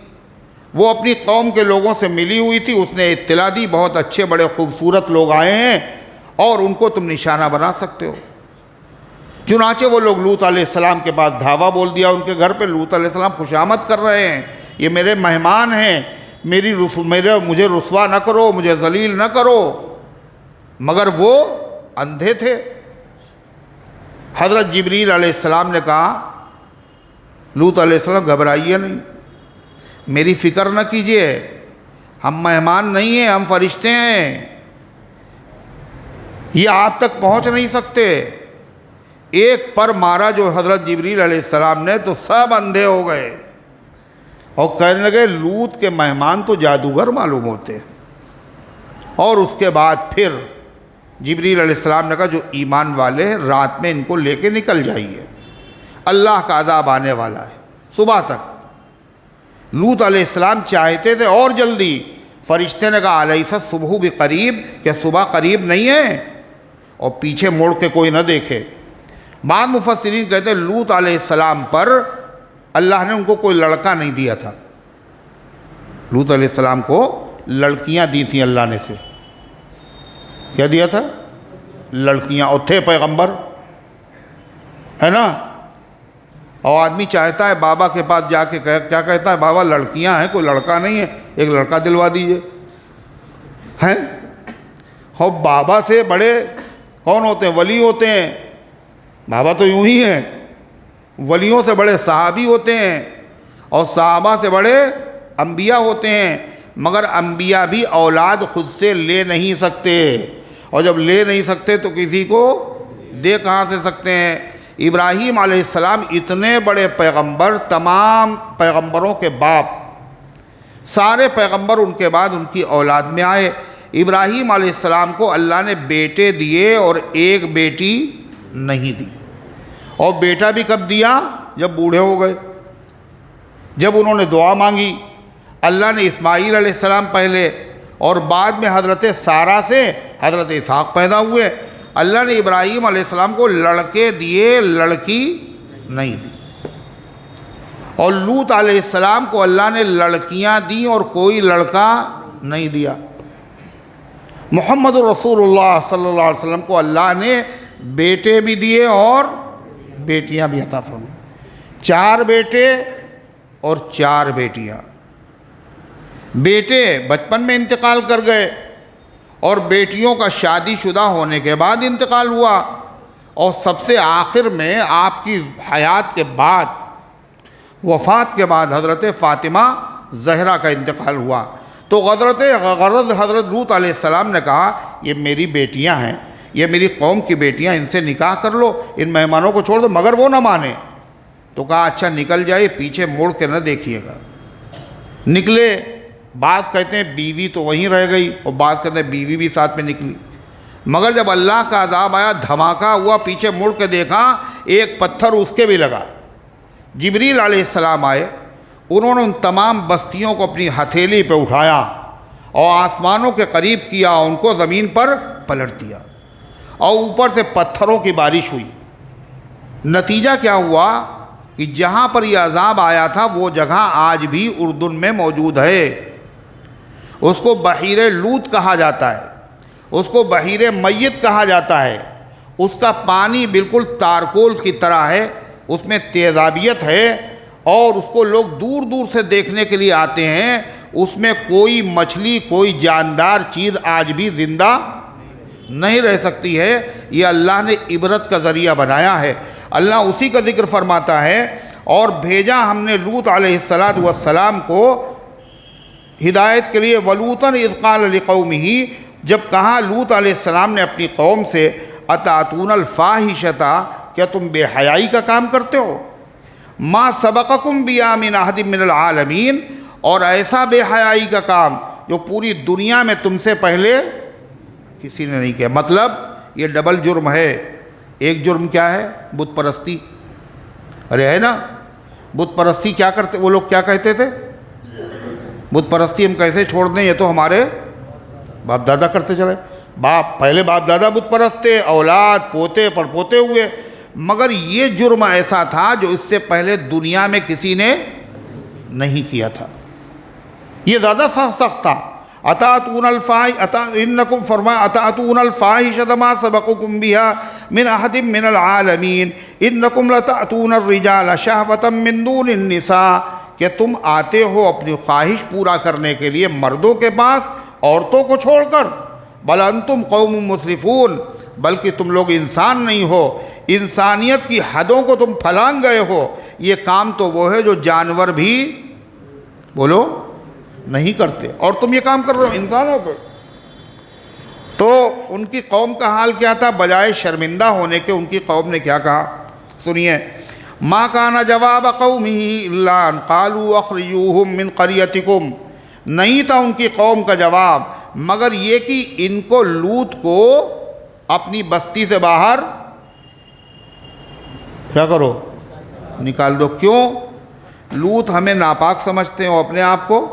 وہ اپنی قوم کے لوگوں سے ملی ہوئی تھی۔ اس نے اطلاع دی بہت اچھے بڑے خوبصورت لوگ آئے ہیں اور ان کو تم نشانہ بنا سکتے ہو۔ چنانچہ وہ لوگ لوط علیہ السلام کے پاس دھاوا بول دیا ان کے گھر پہ۔ لوط علیہ السلام خوشامد کر رہے ہیں، یہ میرے مہمان ہیں، مجھے رسوا نہ کرو، مجھے ذلیل نہ کرو۔ مگر وہ اندھے تھے۔ حضرت جبریل علیہ السلام نے کہا لوط علیہ السلام گھبرائیے نہیں، میری فکر نہ کیجیے، ہم مہمان نہیں ہیں، ہم فرشتے ہیں، یہ آپ تک پہنچ نہیں سکتے۔ ایک پر مارا جو حضرت جبریل علیہ السلام نے تو سب اندھے ہو گئے اور کہنے لگے لوط کے مہمان تو جادوگر معلوم ہوتے۔ اور اس کے بعد پھر جبریل علیہ السلام نے کہا جو ایمان والے ہیں رات میں ان کو لے کے نکل جائیے، اللہ کا عذاب آنے والا ہے صبح تک۔ لوط علیہ السلام چاہتے تھے اور جلدی، فرشتے نے کہا الیس الصبح بقریب، کہ صبح قریب نہیں ہے، اور پیچھے مڑ کے کوئی نہ دیکھے۔ بعض مفسرین کہتے ہیں لوط علیہ السلام پر اللہ نے ان کو کوئی لڑکا نہیں دیا تھا، لوط علیہ السلام کو لڑکیاں دی تھیں اللہ نے، صرف کیا دیا تھا؟ لڑکیاں، اور تھے پیغمبر، ہے نا۔ اور آدمی چاہتا ہے بابا کے پاس جا کے کیا کہتا ہے؟ بابا لڑکیاں ہیں، کوئی لڑکا نہیں ہے، ایک لڑکا دلوا دیجئے، ہیں؟ اور بابا سے بڑے کون ہوتے ہیں؟ ولی ہوتے ہیں۔ بابا تو یوں ہی ہیں، ولیوں سے بڑے صحابی ہوتے ہیں، اور صحابہ سے بڑے انبیاء ہوتے ہیں۔ مگر انبیاء بھی اولاد خود سے لے نہیں سکتے، اور جب لے نہیں سکتے تو کسی کو دے کہاں سے سکتے ہیں؟ ابراہیم علیہ السلام اتنے بڑے پیغمبر، تمام پیغمبروں کے باپ، سارے پیغمبر ان کے بعد ان کی اولاد میں آئے۔ ابراہیم علیہ السلام کو اللہ نے بیٹے دیے اور ایک بیٹی نہیں دی، اور بیٹا بھی کب دیا؟ جب بوڑھے ہو گئے، جب انہوں نے دعا مانگی۔ اللہ نے اسماعیل علیہ السلام پہلے، اور بعد میں حضرت سارہ سے حضرت اسحاق پیدا ہوئے۔ اللہ نے ابراہیم علیہ السلام کو لڑکے دیے، لڑکی نہیں دی، اور لوط علیہ السلام کو اللہ نے لڑکیاں دیں اور کوئی لڑکا نہیں دیا۔ محمد رسول اللہ صلی اللہ علیہ وسلم کو اللہ نے بیٹے بھی دیے اور بیٹیاں بھی عطا فرمائیں، 4 بیٹے اور 4 بیٹیاں۔ بیٹے بچپن میں انتقال کر گئے، اور بیٹیوں کا شادی شدہ ہونے کے بعد انتقال ہوا، اور سب سے آخر میں آپ کی حیات کے بعد، وفات کے بعد حضرت فاطمہ زہرا کا انتقال ہوا۔ تو حضرت لوط علیہ السلام نے کہا یہ میری بیٹیاں ہیں، یہ میری قوم کی بیٹیاں، ان سے نکاح کر لو، ان مہمانوں کو چھوڑ دو۔ مگر وہ نہ مانے، تو کہا اچھا نکل جائے، پیچھے مڑ کے نہ دیکھیے گا۔ نکلے، بعض کہتے ہیں بیوی تو وہیں رہ گئی، اور بعض کہتے ہیں بیوی بھی ساتھ میں نکلی۔ مگر جب اللہ کا عذاب آیا، دھماکہ ہوا، پیچھے مڑ کے دیکھا، ایک پتھر اس کے بھی لگا، جبریل علیہ السلام آئے، انہوں نے ان تمام بستیوں کو اپنی ہتھیلی پہ اٹھایا اور آسمانوں کے قریب کیا، ان کو زمین پر پلٹ دیا اور اوپر سے پتھروں کی بارش ہوئی۔ نتیجہ کیا ہوا کہ جہاں پر یہ عذاب آیا تھا وہ جگہ آج بھی اردن میں موجود ہے، اس کو بحیرہ لوط کہا جاتا ہے، اس کو بحیرہ میت کہا جاتا ہے۔ اس کا پانی بالکل تارکول کی طرح ہے، اس میں تیزابیت ہے اور اس کو لوگ دور دور سے دیکھنے کے لیے آتے ہیں۔ اس میں کوئی مچھلی، کوئی جاندار چیز آج بھی زندہ نہیں رہ سکتی ہے۔ یہ اللہ نے عبرت کا ذریعہ بنایا ہے۔ اللہ اسی کا ذکر فرماتا ہے، اور بھیجا ہم نے لوط علیہ السلام کو ہدایت کے لیے، وَلُوطًا اِذْ قَالَ لِقَوْمِهِ، جب کہا لوط علیہ السلام نے اپنی قوم سے، أَتَأْتُونَ الْفَاحِشَةَ، کیا تم بے حیائی کا کام کرتے ہو؟ مَا سَبَقَكُمْ بِهَا مِنْ أَحَدٍ مِّنَ الْعَالَمِينَ، اور ایسا بے حیائی کا کام جو پوری دنیا میں تم سے پہلے کسی نے نہیں کیا۔ مطلب یہ ڈبل جرم ہے۔ ایک جرم کیا ہے؟ بت پرستی۔ ارے ہے نا، بت پرستی کیا کرتے وہ لوگ، کیا کہتے تھے؟ بت پرستی ہم کیسے چھوڑ دیں، یہ تو ہمارے باپ دادا کرتے چلے۔ پہلے باپ دادا بت پرست تھے، اولاد پوتے پڑ پوتے ہوئے، مگر یہ جرم ایسا تھا جو اس سے پہلے دنیا میں کسی نے نہیں کیا تھا، یہ زیادہ سخت تھا۔ أَتَأْتُونَ الْفَاحِشَةَ، إِنَّكُمْ فرمایا أَتَأْتُونَ الْفَاحِشَةَ مَا سَبَقُكُمْ بِهَا مِنْ أَحَدٍ مِّنَ الْعَالَمِينَ إِنَّكُمْ لَتَأْتُونَ الرِّجَالَ شَهْوَةً مِّن دُونِ النِّسَاءِ، کہ تم آتے ہو اپنی خواہش پورا کرنے کے لیے مردوں کے پاس عورتوں کو چھوڑ کر۔ بل انتم قوم مسرفون، بلکہ تم لوگ انسان نہیں ہو، انسانیت کی حدوں کو تم پھلانگ گئے ہو۔ یہ کام تو وہ ہے جو جانور بھی بولو نہیں کرتے، اور تم یہ کام کر رہے ہو انسانوں پہ۔ تو ان کی قوم کا حال کیا تھا؟ بجائے شرمندہ ہونے کے ان کی قوم نے کیا کہا؟ سنیے، ما کان جواب قومه الا ان قالوا اخرجوهم من قريتكم، نہیں تھا ان کی قوم کا جواب مگر یہ کہ ان کو لوط کو اپنی بستی سے باہر کیا کرو، نکال دو۔ کیوں؟ لوط ہمیں ناپاک سمجھتے ہیں اور اپنے آپ کو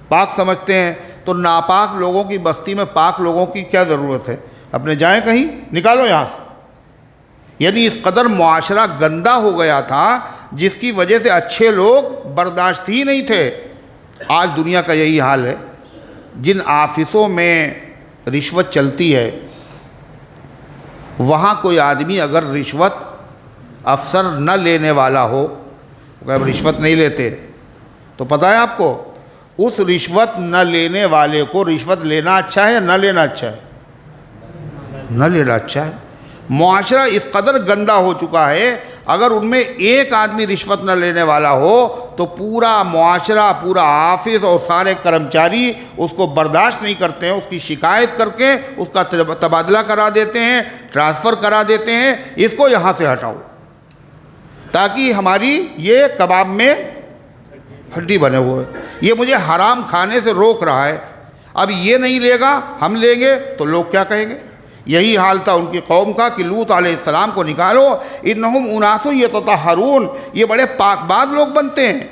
پاک سمجھتے ہیں، تو ناپاک لوگوں کی بستی میں پاک لوگوں کی کیا ضرورت ہے؟ اپنے جائیں کہیں، نکالو یہاں سے۔ یعنی اس قدر معاشرہ گندا ہو گیا تھا جس کی وجہ سے اچھے لوگ برداشت ہی نہیں تھے۔ آج دنیا کا یہی حال ہے، جن آفسوں میں رشوت چلتی ہے وہاں کوئی آدمی اگر رشوت افسر نہ لینے والا ہو، اگر رشوت نہیں لیتے تو پتہ ہے آپ کو، اس رشوت نہ لینے والے کو رشوت لینا اچھا ہے یا نہ لینا اچھا ہے؟ نہ لینا اچھا ہے۔ معاشرہ اس قدر گندا ہو چکا ہے، اگر ان میں ایک آدمی رشوت نہ لینے والا ہو تو پورا معاشرہ، پورا آفس اور سارے کرمچاری اس کو برداشت نہیں کرتے ہیں، اس کی شکایت کر کے اس کا تبادلہ کرا دیتے ہیں، ٹرانسفر کرا دیتے ہیں، اس کو یہاں سے ہٹاؤ تاکہ ہماری یہ کباب میں ہڈی بنے ہوئے، یہ مجھے حرام کھانے سے روک رہا ہے، اب یہ نہیں لے گا ہم لیں گے تو لوگ کیا کہیں گے؟ یہی حال تھا ان کی قوم کا کہ لوط علیہ السلام کو نکالو، انہم اناس یتطہرون، یہ بڑے پاک باز لوگ بنتے ہیں۔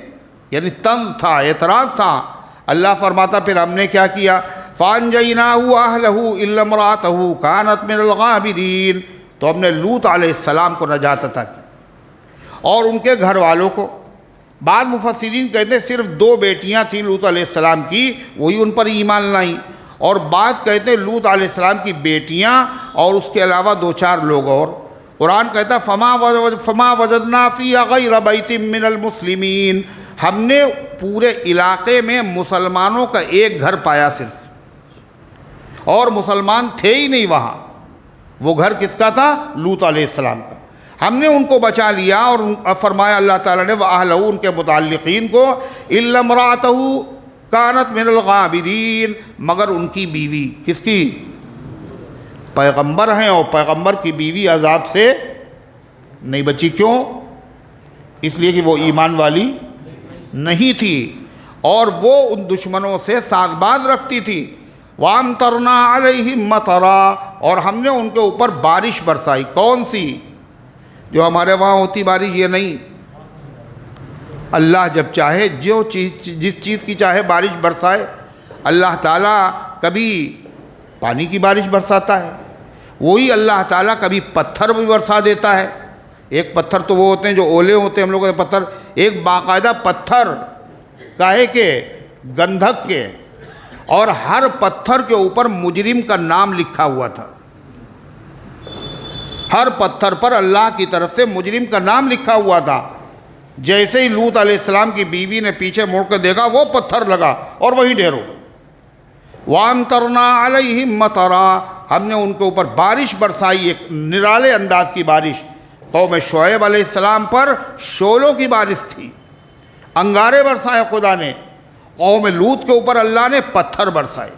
یعنی طنز تھا، اعتراض تھا۔ اللہ فرماتا پھر ہم نے کیا کیا؟ فانجیناہ واہلہ الا امرأتہ کانت من الغابرین، تو ہم نے لوط علیہ السلام کو نجات عطا کی اور ان کے گھر والوں کو۔ بعض مفسرین کہتے ہیں صرف 2 بیٹیاں تھیں لوط علیہ السلام کی، وہی ان پر ایمان لائیں، اور بعض کہتے ہیں لوط علیہ السلام کی بیٹیاں اور اس کے علاوہ 2-4 لوگ اور۔ قرآن کہتا ہے فما وجدنا فیہا غیر بیت من المسلمین، ہم نے پورے علاقے میں مسلمانوں کا ایک گھر پایا صرف، اور مسلمان تھے ہی نہیں وہاں۔ وہ گھر کس کا تھا؟ لوط علیہ السلام کا۔ ہم نے ان کو بچا لیا، اور فرمایا اللہ تعالیٰ نے وَأَهْلَهُ، ان کے متعلقین کو، إِلَّا امْرَأَتَهُ كَانَتْ مِنَ الْغَابِرِينَ، مگر ان کی بیوی، کس کی؟ پیغمبر ہیں، اور پیغمبر کی بیوی عذاب سے نہیں بچی۔ کیوں؟ اس لیے کہ وہ ایمان والی نہیں تھی اور وہ ان دشمنوں سے ساز باز رکھتی تھی۔ وَأَمْطَرْنَا عَلَيْهِمْ مَطَرًا، اور ہم نے ان کے اوپر بارش برسائی۔ کون سی؟ جو ہمارے وہاں ہوتی بارش، یہ نہیں، اللہ جب چاہے جس چیز کی چاہے بارش برسائے۔ اللہ تعالیٰ کبھی پانی کی بارش برساتا ہے، وہی اللہ تعالیٰ کبھی پتھر بھی برسا دیتا ہے۔ ایک پتھر تو وہ ہوتے ہیں جو اولے ہوتے ہیں ہم لوگوں کے پتھر، ایک باقاعدہ پتھر کاہے کے گندھک کے، اور ہر پتھر کے اوپر مجرم کا نام لکھا ہوا تھا۔ ہر پتھر پر اللہ کی طرف سے مجرم کا نام لکھا ہوا تھا۔ جیسے ہی لوط علیہ السلام کی بیوی نے پیچھے مڑ کر دیکھا، وہ پتھر لگا اور وہی ڈھیر ہو گیا۔ وَأَمْطَرْنَا عَلَيْهِمْ مَطَرًا، ہم نے ان کے اوپر بارش برسائی، ایک نرالے انداز کی بارش۔ قوم شعیب علیہ السلام پر شولوں کی بارش تھی، انگارے برسائے خدا نے۔ قوم لوط کے اوپر اللہ نے پتھر برسائے۔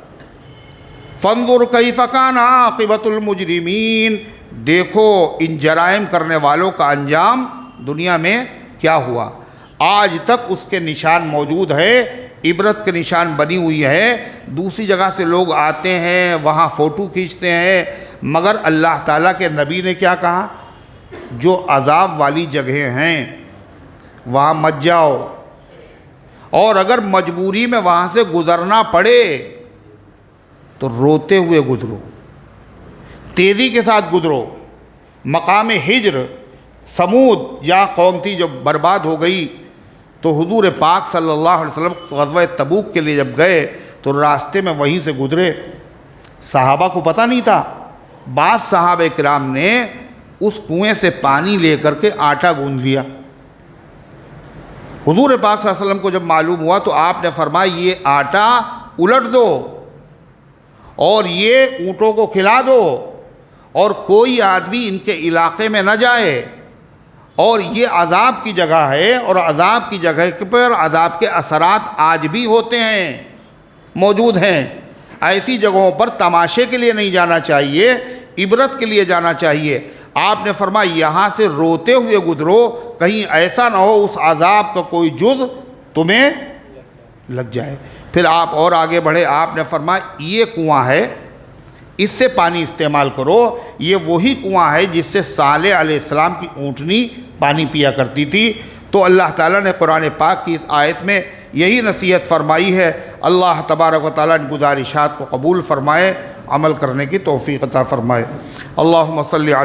فَانظُرْ كَيْفَ كَانَ عَاقِبَةُ الْمُجْرِمِينَ، دیکھو ان جرائم کرنے والوں کا انجام دنیا میں کیا ہوا۔ آج تک اس کے نشان موجود ہے، عبرت کے نشان بنی ہوئی ہے۔ دوسری جگہ سے لوگ آتے ہیں، وہاں فوٹو کھینچتے ہیں، مگر اللہ تعالیٰ کے نبی نے کیا کہا؟ جو عذاب والی جگہیں ہیں وہاں مت جاؤ، اور اگر مجبوری میں وہاں سے گزرنا پڑے تو روتے ہوئے گزرو، تیزی کے ساتھ گزرو۔ مقام ہجر سمود یا قوم تھی جو برباد ہو گئی، تو حضور پاک صلی اللہ علیہ وسلم غزوہ تبوک کے لیے جب گئے تو راستے میں وہیں سے گزرے۔ صحابہ کو پتہ نہیں تھا، بعض صحابہ کرام نے اس کنویں سے پانی لے کر کے آٹا گوندھ لیا۔ حضور پاک صلی اللہ علیہ وسلم کو جب معلوم ہوا تو آپ نے فرمایا یہ آٹا الٹ دو اور یہ اونٹوں کو کھلا دو، اور کوئی آدمی ان کے علاقے میں نہ جائے، اور یہ عذاب کی جگہ ہے، اور عذاب کی جگہ پر عذاب کے اثرات آج بھی ہوتے ہیں، موجود ہیں۔ ایسی جگہوں پر تماشے کے لیے نہیں جانا چاہیے، عبرت کے لیے جانا چاہیے۔ آپ نے فرمایا یہاں سے روتے ہوئے گزرو، کہیں ایسا نہ ہو اس عذاب کا کوئی جز تمہیں لگ جائے۔ پھر آپ اور آگے بڑھے، آپ نے فرمایا یہ کنواں ہے، اس سے پانی استعمال کرو۔ یہ وہی کنواں ہے جس سے صالح علیہ السلام کی اونٹنی پانی پیا کرتی تھی۔ تو اللہ تعالیٰ نے قرآن پاک کی اس آیت میں یہی نصیحت فرمائی ہے۔ اللہ تبارک و تعالیٰ ان گزارشات کو قبول فرمائے، عمل کرنے کی توفیق عطا فرمائے۔ اللہم صلی علی